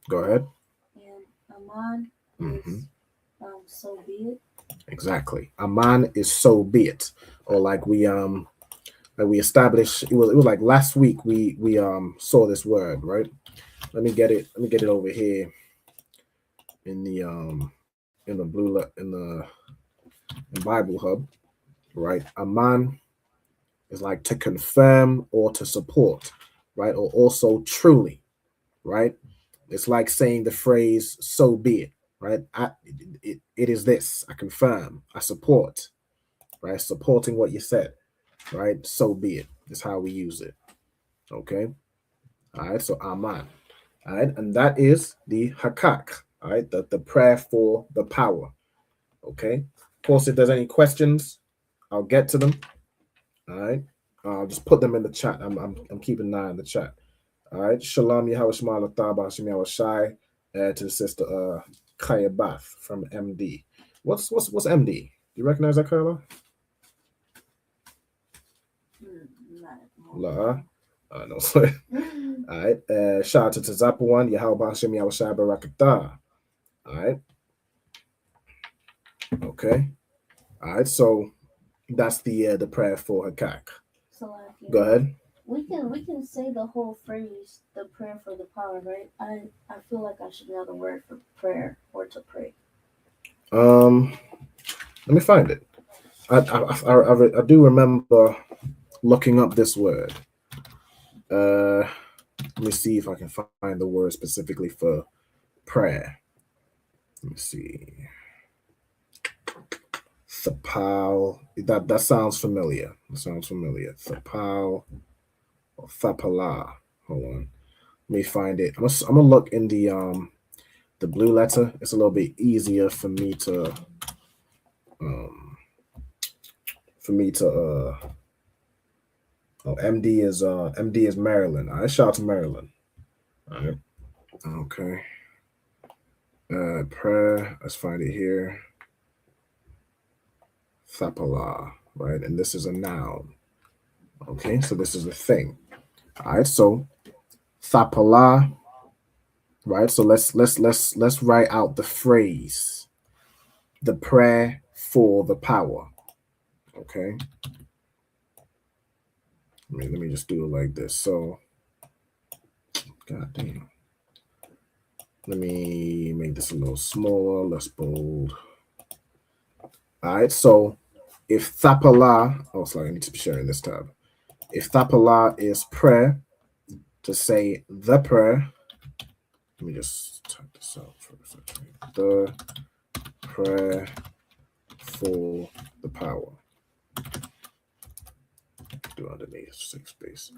Go ahead. And Aman is so be it. Exactly. Aman is so be it. Or like we established, it was like last week we saw this word, right? Let me get it over here in the Bible Hub, right? Aman is like to confirm or to support, right? Or also truly, right? It's like saying the phrase "so be it," right? It is this. I confirm. I support, right? Supporting what you said, right? So be it is how we use it. Okay. All right. So Aman. All right, and that is the hakak. All right, the prayer for the power. Okay. Of course, if there's any questions, I'll get to them. All right. I'll just put them in the chat. I'm keeping an eye on the chat. All right. Shalom Yahweh Shema Lataba Hashem Yahweh Shai to the sister Kaya Bath from MD. What's MD? Do you recognize that, Kayla? La. No, sorry. All right. Shout out to Zapawan Yahweh Hashem Yahweh Shai Barakatah. All right. Okay. All right. So that's the prayer for Hakak. Go ahead. We can say the whole phrase, the prayer for the power, right? I feel like I should know the word for prayer or to pray. Let me find it. I do remember looking up this word. Let me see if I can find the word specifically for prayer. Let me see. Thapal. That sounds familiar. Thapal or Thapala. Hold on. Let me find it. I'm gonna look in the blue letter. It's a little bit easier for me to MD is Maryland. All right, shout out to Maryland. All right. Okay. Prayer. Let's find it here. Thapala, right? And this is a noun. Okay, so this is a thing. All right, so Thapala, right? So let's write out the phrase, the prayer for the power. Okay. Let me just do it like this. So, God damn. Let me make this a little smaller, less bold. All right, so if Thapala, sorry, I need to be sharing this tab. If Thapala is prayer, to say the prayer, let me just type this out for a second. The prayer for the power. Do underneath 6 space.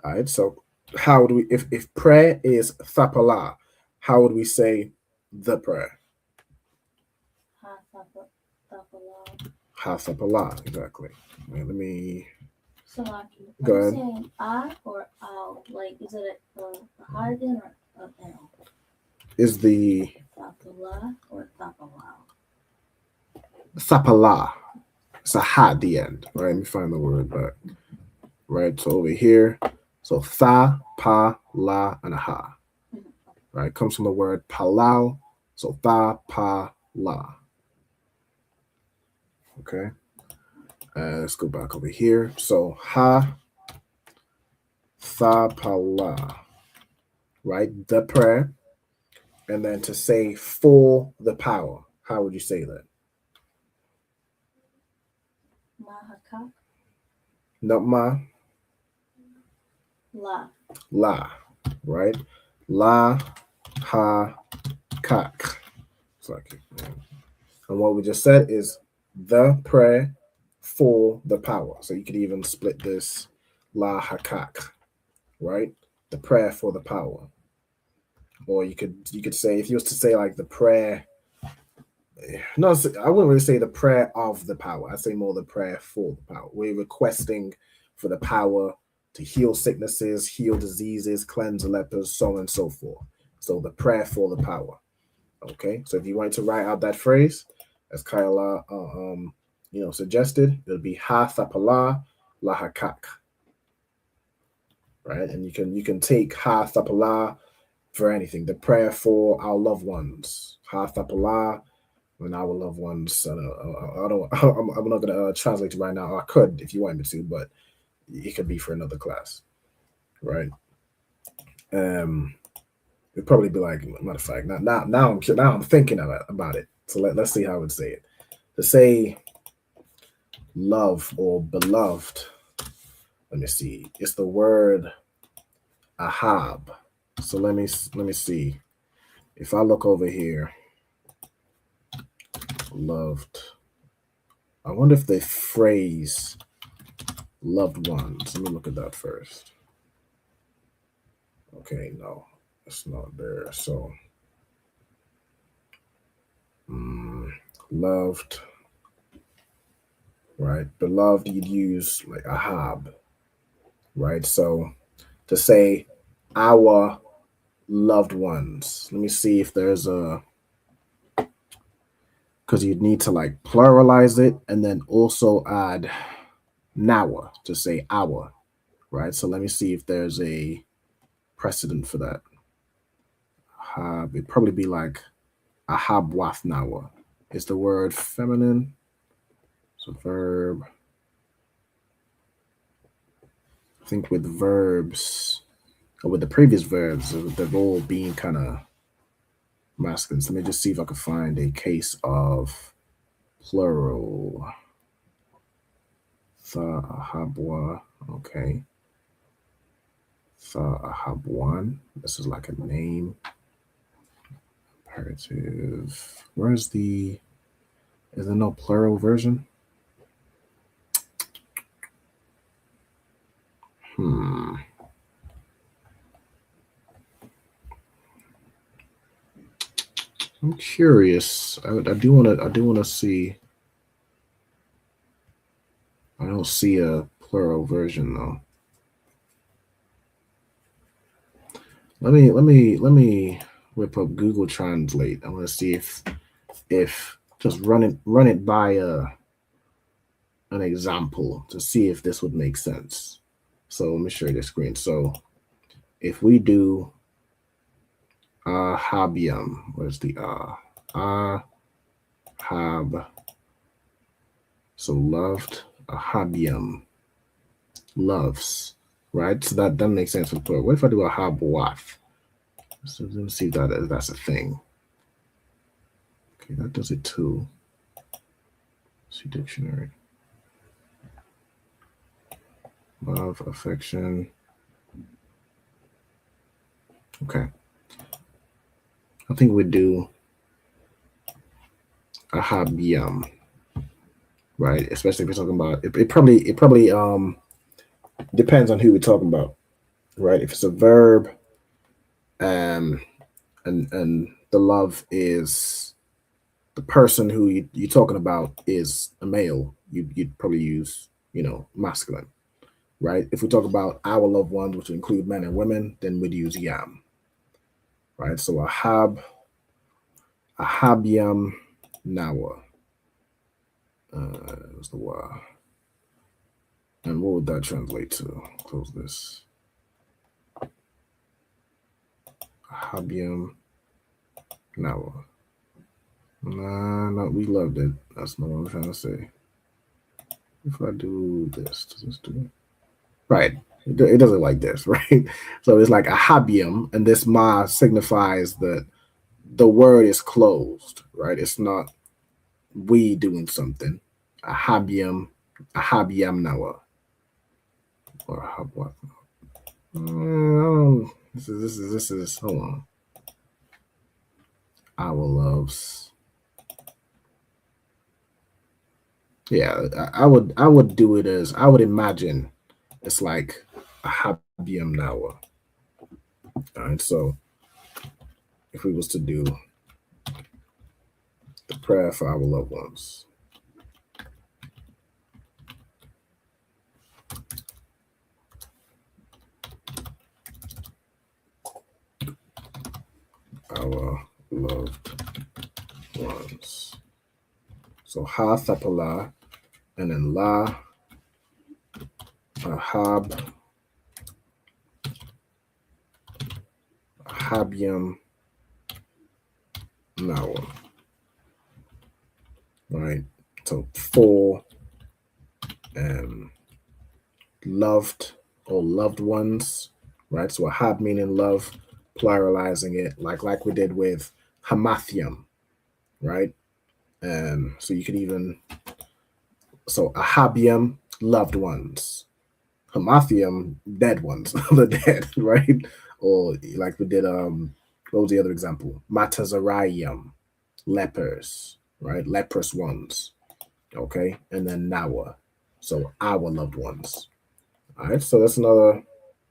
All right, so how would we, if prayer is Thapala, how would we say the prayer? Ha Thapala, exactly. Wait, let me. So, are Go you ahead. saying I or ow? Like, is it a hard again or a L? Is the Thapala or Thapala? Thapala. It's a ha at the end. Right, let me find the word back. Right, so over here, so tha, pa, la, and a ha. Right, comes from the word palau, so tha, pa, la. Okay, let's go back over here. So ha, tha, pa, la. Right, the prayer, and then to say for the power. How would you say that? Mahaka. Not ma, La. la. Right, la, ha, kak. It's like it. And what we just said is the prayer for the power. So you could even split this la hakak, right? The prayer for the power. Or you could say, if you was to say like the prayer, no, I wouldn't really say the prayer of the power. I'd say more the prayer for the power. We're requesting for the power to heal sicknesses, heal diseases, cleanse lepers, so on and so forth. So the prayer for the power. Okay, so if you want to write out that phrase, as Kyla suggested, it'll be ha thapala la hakak. Right, and you can take ha thapala for anything. The prayer for our loved ones, ha thapala, when our loved ones. I'm not gonna translate it right now. I could if you want me to, but it could be for another class, right? It'd probably be like, matter of fact, now I'm thinking about it. So let's see how I would say it. To say love or beloved, let me see. It's the word ahab. So let me see. If I look over here, loved. I wonder if the phrase loved ones. Let me look at that first. Okay, no, it's not there. So loved, right? Beloved, you'd use like ahab, right? So to say our loved ones. Let me see if there's a, because you'd need to like pluralize it and then also add nawa to say our, right? So let me see if there's a precedent for that. It'd probably be like ahabwath nawa. Is the word feminine? So verb. I think with verbs, or with the previous verbs, they've all been kind of masculine. So let me just see if I can find a case of plural. Ahabwa. Okay. Ahabwan. This is like a name. Imperative. Where's the, is there no plural version? I'm curious. I do want to see. I don't see a plural version though. Let me whip up Google Translate. I want to see if just run it by an example to see if this would make sense. So let me share the screen. So if we do ahabium, where's the ahab? So loved, ahabium, loves, right? So that makes sense for plural. What if I do ahabwath? So let me see if that's a thing. Okay, that does it too. See dictionary. Love, affection. Okay. I think we do ahabiyam, right? Especially if we're talking about it probably depends on who we're talking about, right? If it's a verb, and the love is the person who you're talking about is a male, you'd probably use, masculine, right? If we talk about our loved ones, which include men and women, then we'd use yam, right? So ahabiyam nawa. Was the wa. And what would that translate to? Close this. Ahabiyam nawa. No, we loved it. That's not what I'm trying to say. If I do this, does this do it? Right. It doesn't like this, right? So it's like ahabium, and this ma signifies that the word is closed, right? It's not we doing something. Ahabiyam nawa. Or what? This is hold on. Our loves. Yeah, I would do it as I would imagine it's like ahabiyam nawa. All right, so if we was to do the prayer for our loved ones. Our loved ones. So ha thapala, and then la, ahab, ahabium, nawa. Right. So for loved or loved ones, right? So ahab meaning love, pluralizing it like we did with hamathium, right? So you could even ahabium, loved ones, hamathium, dead ones, the dead, right? Or like we did what was the other example? Matazarayim, lepers, right? Leprous ones. Okay, and then nawa, so our loved ones. All right, so that's another,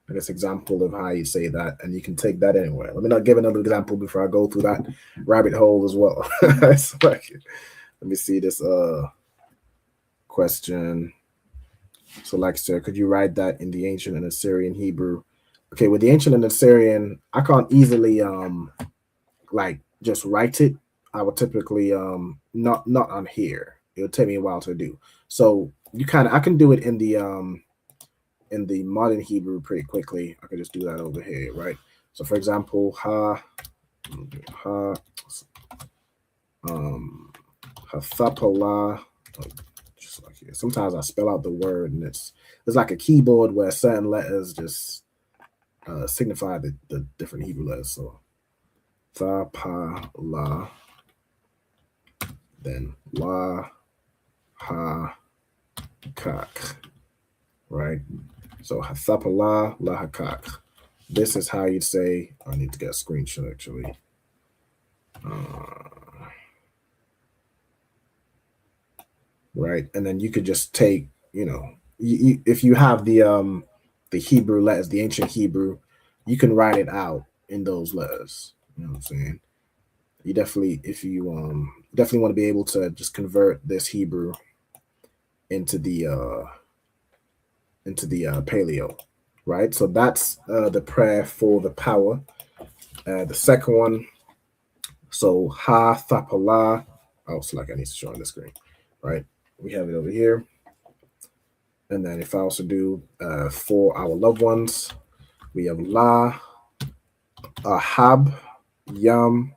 I guess, example of how you say that, and you can take that anywhere. Let me not give another example before I go through that rabbit hole as well. So let me see this question. So, like, sir, could you write that in the ancient and Assyrian Hebrew? Okay, with the ancient and Assyrian, I can't easily like just write it. I would typically not on here. It would take me a while to do. So I can do it in the modern Hebrew pretty quickly. I could just do that over here, right? So for example, hathapala, just like here. Sometimes I spell out the word and it's like a keyboard where certain letters just signify the different Hebrew letters. So thapala, then la ha kak, right? So hathapala la hakak. This is how you'd say. I need to get a screenshot actually. Right, and then you could just take, if you have the Hebrew letters, the ancient Hebrew, you can write it out in those letters. You know what I'm saying? You definitely, if you definitely want to be able to just convert this Hebrew into the paleo, right? So that's the prayer for the power. The second one, so ha thapala. Oh, so like I need to show on the screen, right? We have it over here. And then if I also do for our loved ones, we have la, ahab, yam.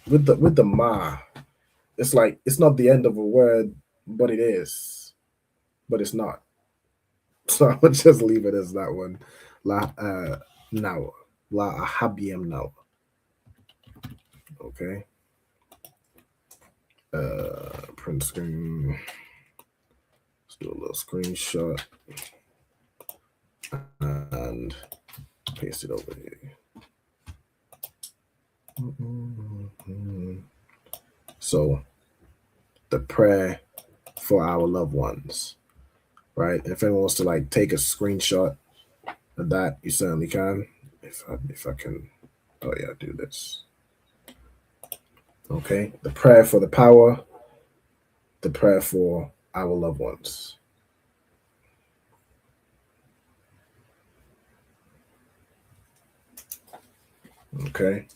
With the ma, it's like it's not the end of a word, but it is, but it's not. So I would just leave it as that one. La now, la ahabiyam now. Okay. Print screen. Let's do a little screenshot and paste it over here. So the prayer for our loved ones, right? If anyone wants to like take a screenshot of that, you certainly can. If I can, oh yeah, do this. Okay, the prayer for the power, the prayer for our loved ones. Okay.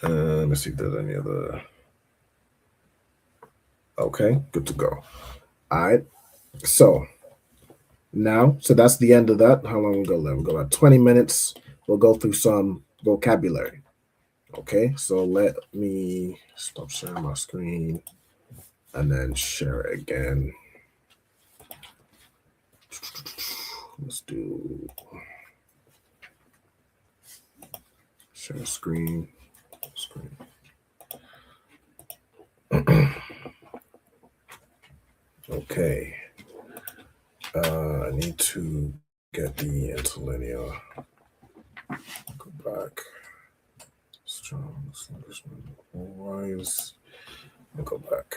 Let's see if there's any other. Okay, good to go. All right. So that's the end of that. How long we go there? We'll go about 20 minutes. We'll go through some vocabulary. Okay, so let me stop sharing my screen and then share it again. Let's do share screen. Okay. I need to get the interlinear. Go back. Strong establishment. Wise. Go back.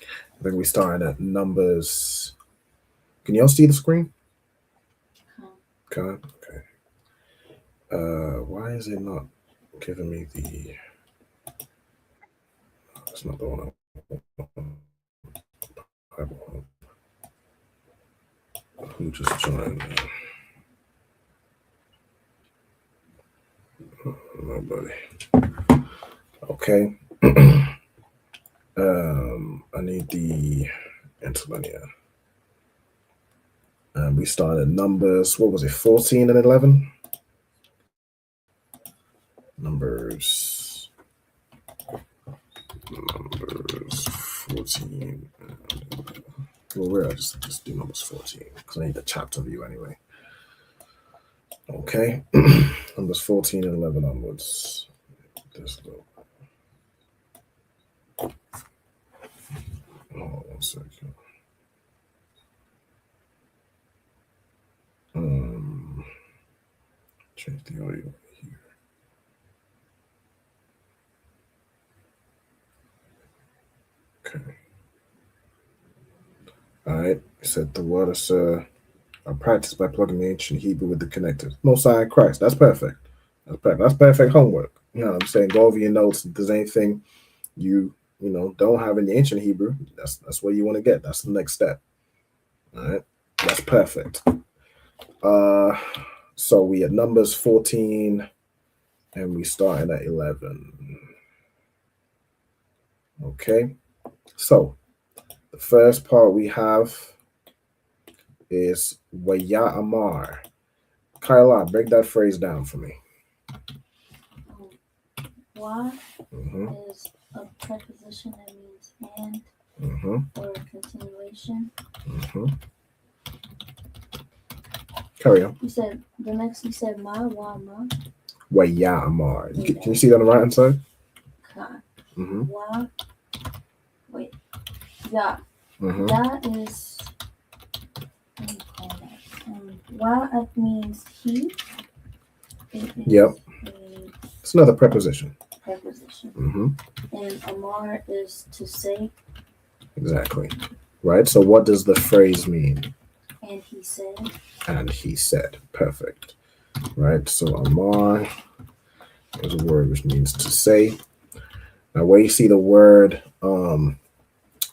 I think we started at numbers. Can y'all see the screen? Can't? Okay. Why is it not giving me the... That's not the one I want. Who just joined? Nobody. Okay. I need the interlinear. And we started Numbers, what was it, 14 and 11? Numbers 14. Well, we'll just do Numbers 14 because I need the chapter view anyway. Okay. Numbers 14 and 11 onwards. This little. Oh, 1 second. Change the audio here. Okay. All right. It said the word is are practiced by plugging the ancient Hebrew with the connectors. No sign Christ. That's perfect. That's perfect homework. You know what I'm saying? Go over your notes. If there's anything you don't have in the ancient Hebrew, that's what you want to get. That's the next step. All right. That's perfect. So we had Numbers 14 and we started at 11. Okay. So the first part we have is Waya Amar. Kyla, break that phrase down for me. Wa is a preposition that means and or continuation. Carry on. You said ma, wa, ma. Waya Amar. Can you see that on the right hand side? Wa. Wait. Ya. Ya is. What do you call that? Wa means he. Yep. It's another preposition. And Amar is to say. Exactly. Right. So what does the phrase mean? And he said. And he said. Perfect. Right. So Amar is a word which means to say. Now, where you see the word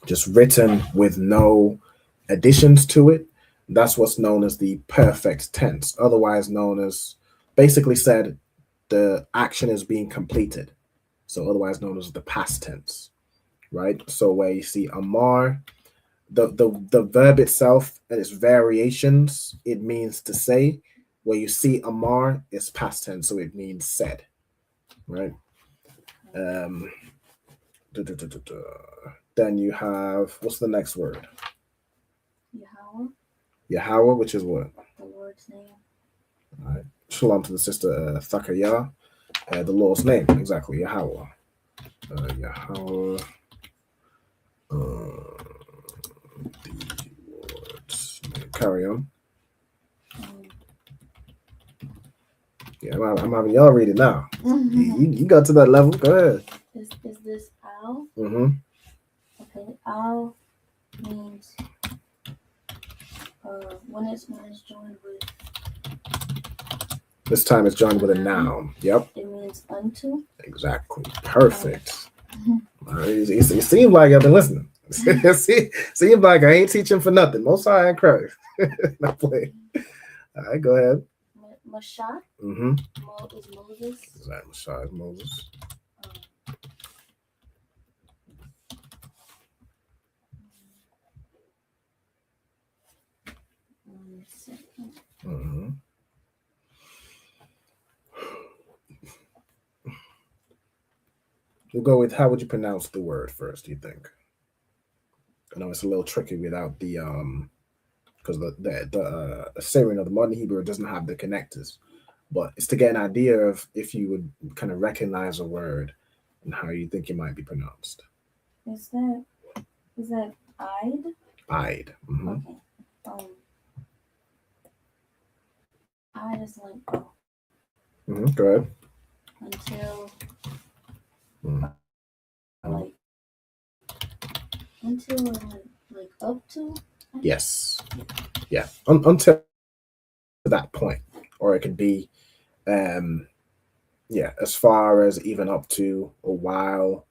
just written with no additions to it, that's what's known as the perfect tense, otherwise known as, basically said, the action is being completed. So otherwise known as the past tense, right? So where you see Amar, the verb itself and its variations, it means to say. Where you see Amar, it's past tense, so it means said, right? Then you have, what's the next word? Yahweh. Yahweh, which is what? The Lord's name. All right. Shalom to the sister Thakaya. The Lord's name, exactly, Yahweh. Yahweh. carry on. Yeah, I'm having y'all read it now. You got to that level. Go ahead. Is this al? Mm-hmm. Okay, al means when it's joined with. This time it's joined with a noun. Yep. It means unto. Exactly. Perfect. It seems like I've been listening. Seems like I ain't teaching for nothing. Most High in Christ. Not playing. All right, go ahead. Mashah. Mm-hmm. Mo is Moses. Exactly. Mashah is Moses. Mm-hmm. We'll go with how would you pronounce the word first, do you think? I know it's a little tricky without the because the Assyrian or the modern Hebrew doesn't have the connectors, but it's to get an idea of if you would kind of recognize a word and how you think it might be pronounced. Is that Eid? Eid. Mm-hmm. Okay. Eid is like Mm-hmm. Go ahead. Until like up to. Yes. Yeah. Until that point, or it could be, yeah, as far as even up to a while,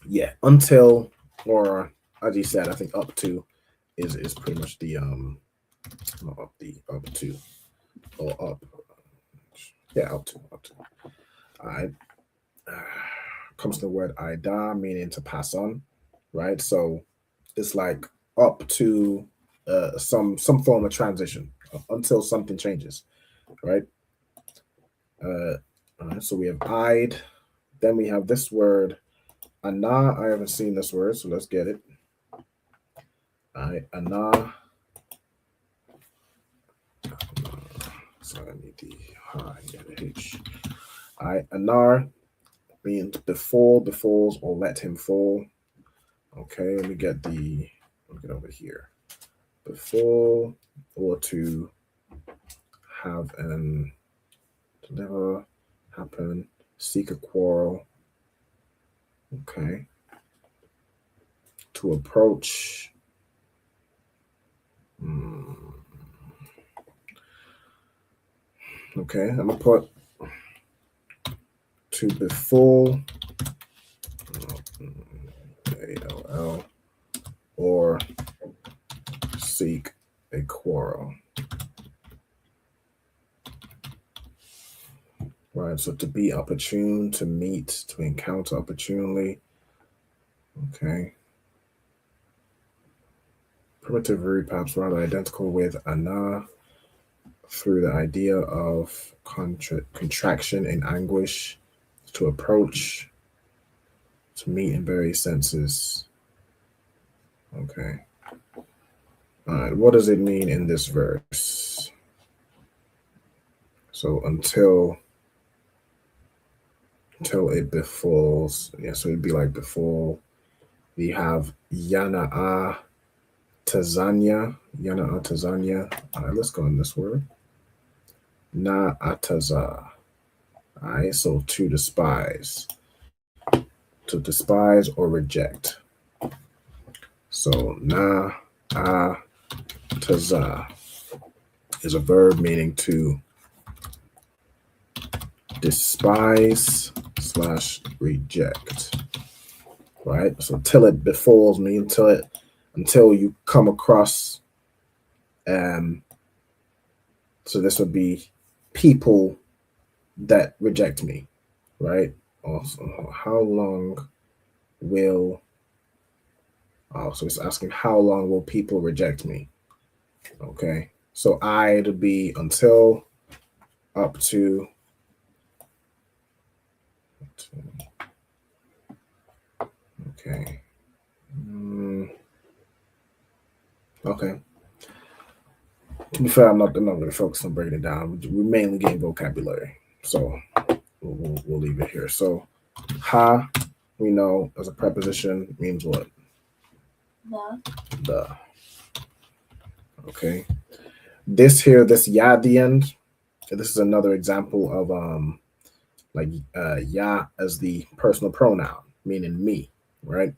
yeah, until, or as you said, I think up to is pretty much the not up to or up, yeah, up to. All right. Comes to the word ida, meaning to pass on, right? So it's like up to some form of transition until something changes, right? All right, so we have Eid. Then we have this word, ana. I haven't seen this word, so let's get it. All right, ana. So I need the H. All right, anar means befalls, or let him fall. Okay, let me get over here. Befall, or to have to never happen, seek a quarrel. Okay. To approach. Okay, I'm gonna put to befall, ALL, or seek a quarrel. Right, so to be opportune, to meet, to encounter opportunely. Okay. Primitive root, perhaps rather identical with ana, through the idea of contraction and anguish, to approach, to meet in various senses. Okay. All right, what does it mean in this verse? So until it befalls, yeah, so it'd be like befall. We have Yana'a Tazanya. All right, let's go on this word. Na ataza. All right, so to despise or reject. So na ataza is a verb meaning to despise / reject. Right? So till it befalls me, until you come across, so this would be people that reject me, right? Also, how long will, so it's asking how long will people reject me? Okay, so it'll be until, up to, okay. Okay. To be fair, I'm not really focused on breaking it down. We're mainly getting vocabulary, so we'll leave it here. So, ha, we know as a preposition means what? The. Okay. This here, this ya at the end, this is another example of like ya as the personal pronoun, meaning me, right?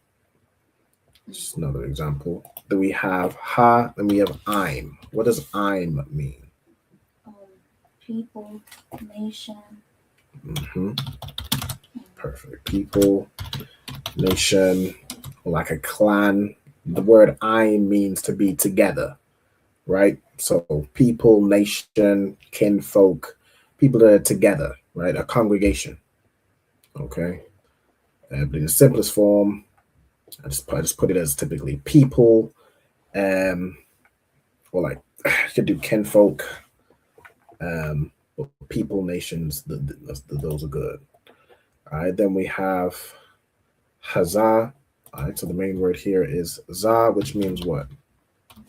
Just another example. Then we have ha, then we have I'm. What does I'm mean? People, nation. Perfect. People, nation, like a clan. The word I means to be together, right? So people, nation, kinfolk, people that are together, right? A congregation. Okay. But in the simplest form, I just put it as typically people, or like you could do kinfolk, people, nations. Those are good. All right. Then we have hazah. All right. So the main word here is za, which means what?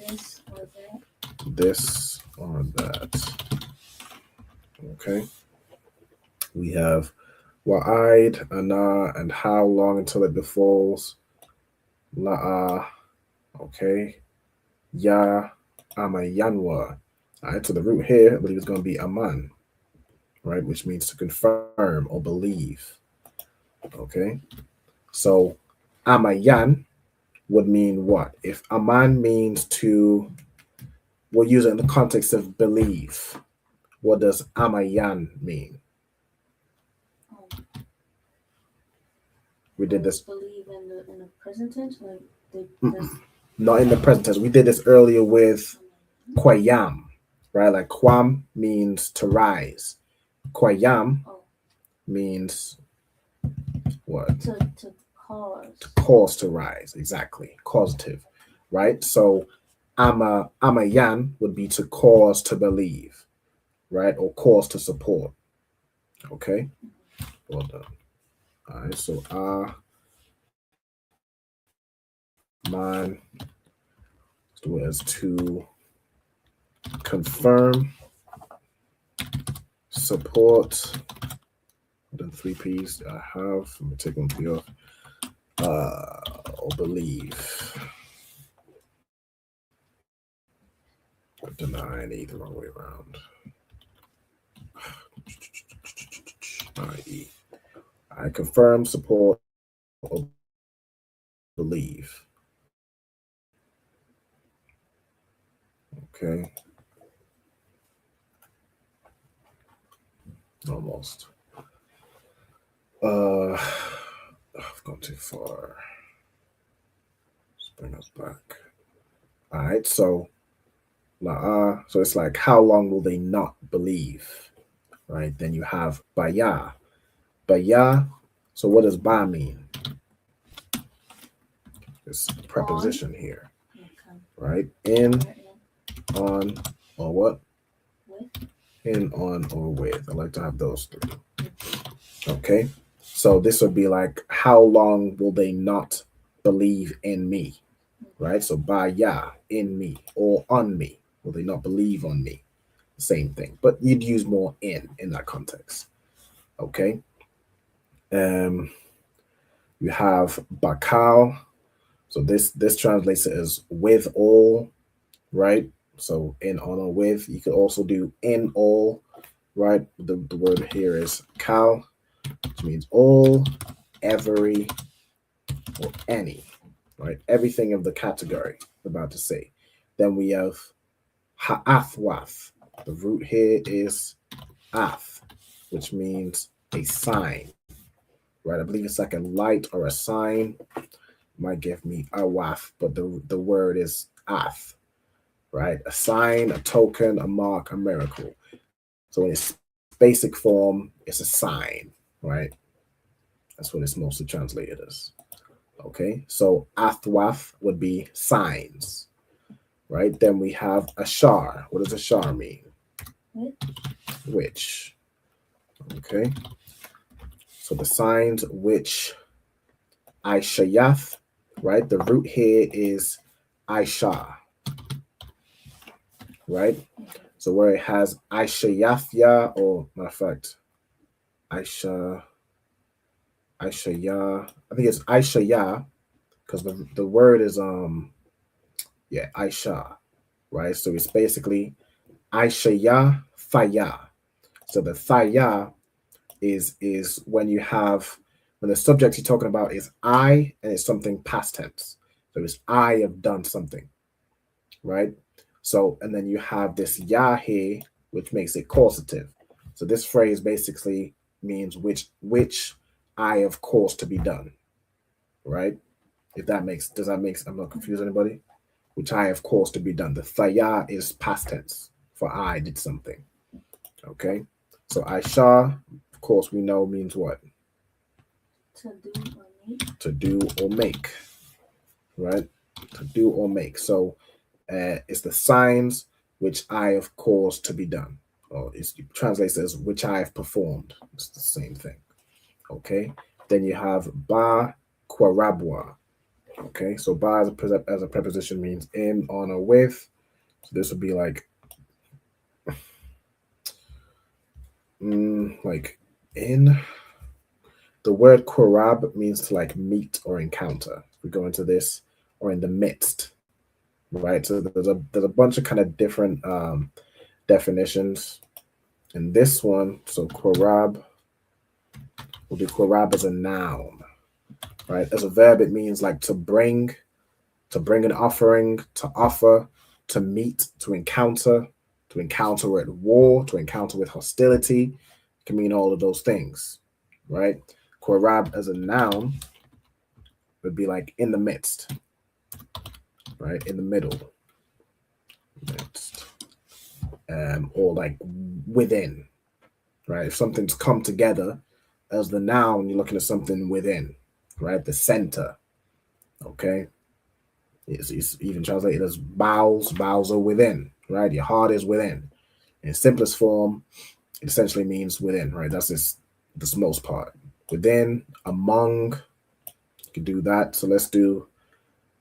This or that. This or that. Okay. We have wa'id, ana, and how long until it befalls. La'a. Okay. Ya, amayanwa. All right. So the root here, I believe, is going to be aman, right? Which means to confirm or believe. Okay. So amayan would mean what? If aman means to, we'll use it in the context of believe. What does amayan mean? We did this. Believe in the present tense, like Not in the present tense. We did this earlier with kwayam, right? Like kwam means to rise. Kwayam means what? To cause. To cause to rise. Exactly. Causative, right? So amayan would be to cause to believe, right? Or cause to support. Okay. Well done. All right. So man, let's do it as to confirm, support. The 3 P's I have. Let me take one P off. Or believe. Or deny, any the wrong way around. I.e. I confirm, support, or believe. Okay. Almost. I've gone too far. Let's bring us back. All right, so so it's like, how long will they not believe? Right? Then you have baya. Baya. So what does ba mean? This preposition here. Right? In, on, or what? In, on, or with. I like to have those 3. Okay. So this would be like, how long will they not believe in me? Right? So baya, in me, or on me. Will they not believe on me? Same thing. But you'd use more in that context. Okay. You have bakal. So this translates it as with all, right? So in, on, or with. You could also do in all, right? The word here is kal, which means all, every, or any, right? Everything of the category I'm about to say. Then we have ha'athwath. The root here is ath, which means a sign, right? I believe it's like a light or a sign. Might give me awaf, but the word is ath, right? A sign, a token, a mark, a miracle. So in its basic form, it's a sign, right? That's what it's mostly translated as. Okay, so athwaf would be signs, right? Then we have ashar. What does ashar mean? Which. Okay, so the signs which Aishayath, right? The root here is Aisha, right? So where it has Aishayafya, or matter of fact, Aishaya, I think it's Aishaya, because the word is Aisha, right? So it's basically Aishaya Thaya. So the Thaya is when you have, when the subject you're talking about is I and it's something past tense. So it's I have done something, right? So, and then you have this ya here, which makes it causative. So this phrase basically means which I have caused to be done, right? If that makes, does that make, I'm not confused anybody? Which I have caused to be done. The thaya is past tense for I did something, okay? So Aisha, of course, we know means what? To do or make. To do or make, right? To do or make. So it's the signs which I have caused to be done. Or it translates as which I have performed. It's the same thing, okay? Then you have ba kwarabwa. Okay, so ba as a preposition means in, on, or with. So this would be like in. The word korab means to like meet or encounter. We go into this, or in the midst, right? So there's a bunch of kind of different definitions. In this one, so korab will be korab as a noun, right? As a verb, it means like to bring an offering, to offer, to meet, to encounter at war, to encounter with hostility. It can mean all of those things, right? Korab as a noun would be like in the midst, right? In the middle, midst, or like within, right? If something's come together as the noun, you're looking at something within, right? The center, okay? It's even translated as bowels. Bowels are within, right? Your heart is within. In simplest form, it essentially means within, right? That's this most part. Within, among, you can do that. So let's do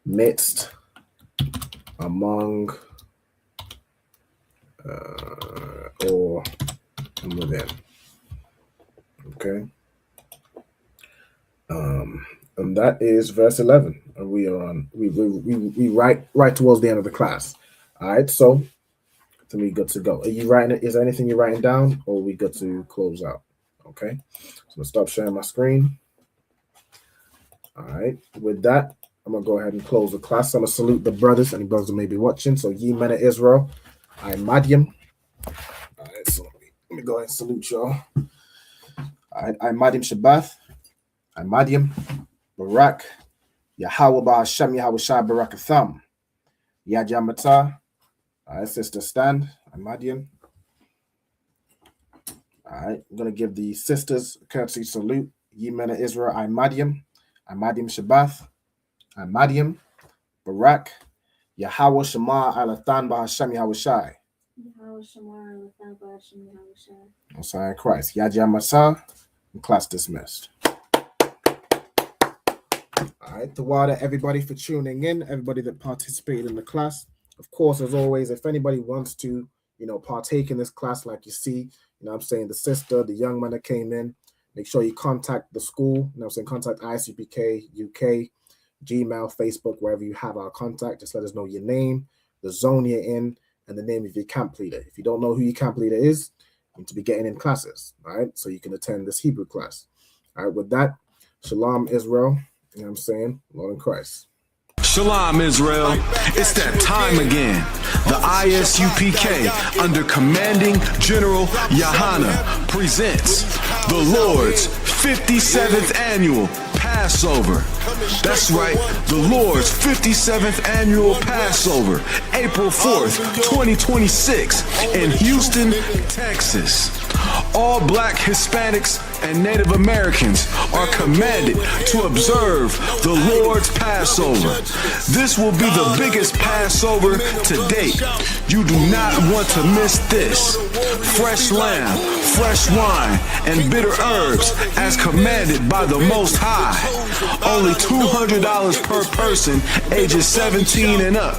midst, among, or within. Okay. And that is verse 11. And we are on, we right towards the end of the class. All right, so we good to go. Are you writing it? Is there anything you're writing down, or are we good to close out? Okay, so I'm gonna stop sharing my screen. All right, with that, I'm gonna go ahead and close the class. I'm gonna salute the brothers and the brothers who may be watching. So ye men of Israel, I Madiam. All right, so let me go ahead and salute y'all. All right, I Madiam Shabbath, I Madiam Barak, Yahweh Ba'Hashem Yahweh Shai Barakatham, Yajamata. All right, sister, stand. I'm Madian. All right, I'm going to give the sisters a courtesy salute. Ye men of Israel, I'm Madian. I'm Madian Shabbath. I'm Madian. Barak. Yahweh Shema Alathan Ba'Hashem Yahweh Shai. Yahweh Shema Alathan Ba'Hashem Yahweh Shai. Messiah Christ. Yajamasa. And class dismissed. All right, the water, everybody for tuning in, everybody that participated in the class. Of course, as always, if anybody wants to, partake in this class, like you see, I'm saying the sister, the young man that came in, make sure you contact the school, I'm saying contact ISUPK UK, Gmail, Facebook, wherever you have our contact. Just let us know your name, the zone you're in, and the name of your camp leader. If you don't know who your camp leader is, you need to be getting in classes, all right? So you can attend this Hebrew class. All right, with that, Shalom, Israel. You know what I'm saying? Lord in Christ. Shalom, Israel. It's that time again. The ISUPK, under commanding General Yahana, presents the Lord's 57th annual Passover. That's right, the Lord's 57th annual Passover, April 4th, 2026, in Houston, Texas. All Black, Hispanics, and Native Americans are commanded to observe the Lord's Passover. This will be the biggest Passover to date. You do not want to miss this. Fresh lamb, fresh wine, and bitter herbs as commanded by the Most High. Only $200 per person, ages 17 and up.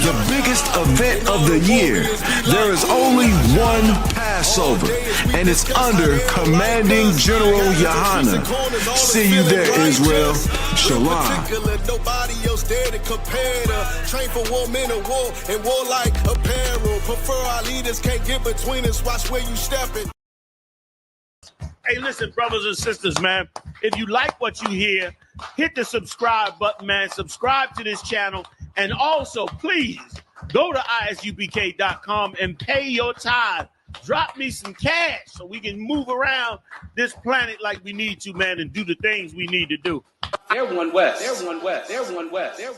The biggest event of the year. There is only one Passover, and it's under commanding General Yahana. See you there, Israel. Shalom. else there to compare to. Train for war, men of war, and war like apparel. Prefer our leaders, can't get between us. Watch where you stepping. Hey, listen, brothers and sisters, man. If you like what you hear, hit the subscribe button, man. Subscribe to this channel. And also, please, go to ISUPK.com and pay your tithe. Drop me some cash so we can move around this planet like we need to, man, and do the things we need to do. They're one West. They're one West. They're one West. They're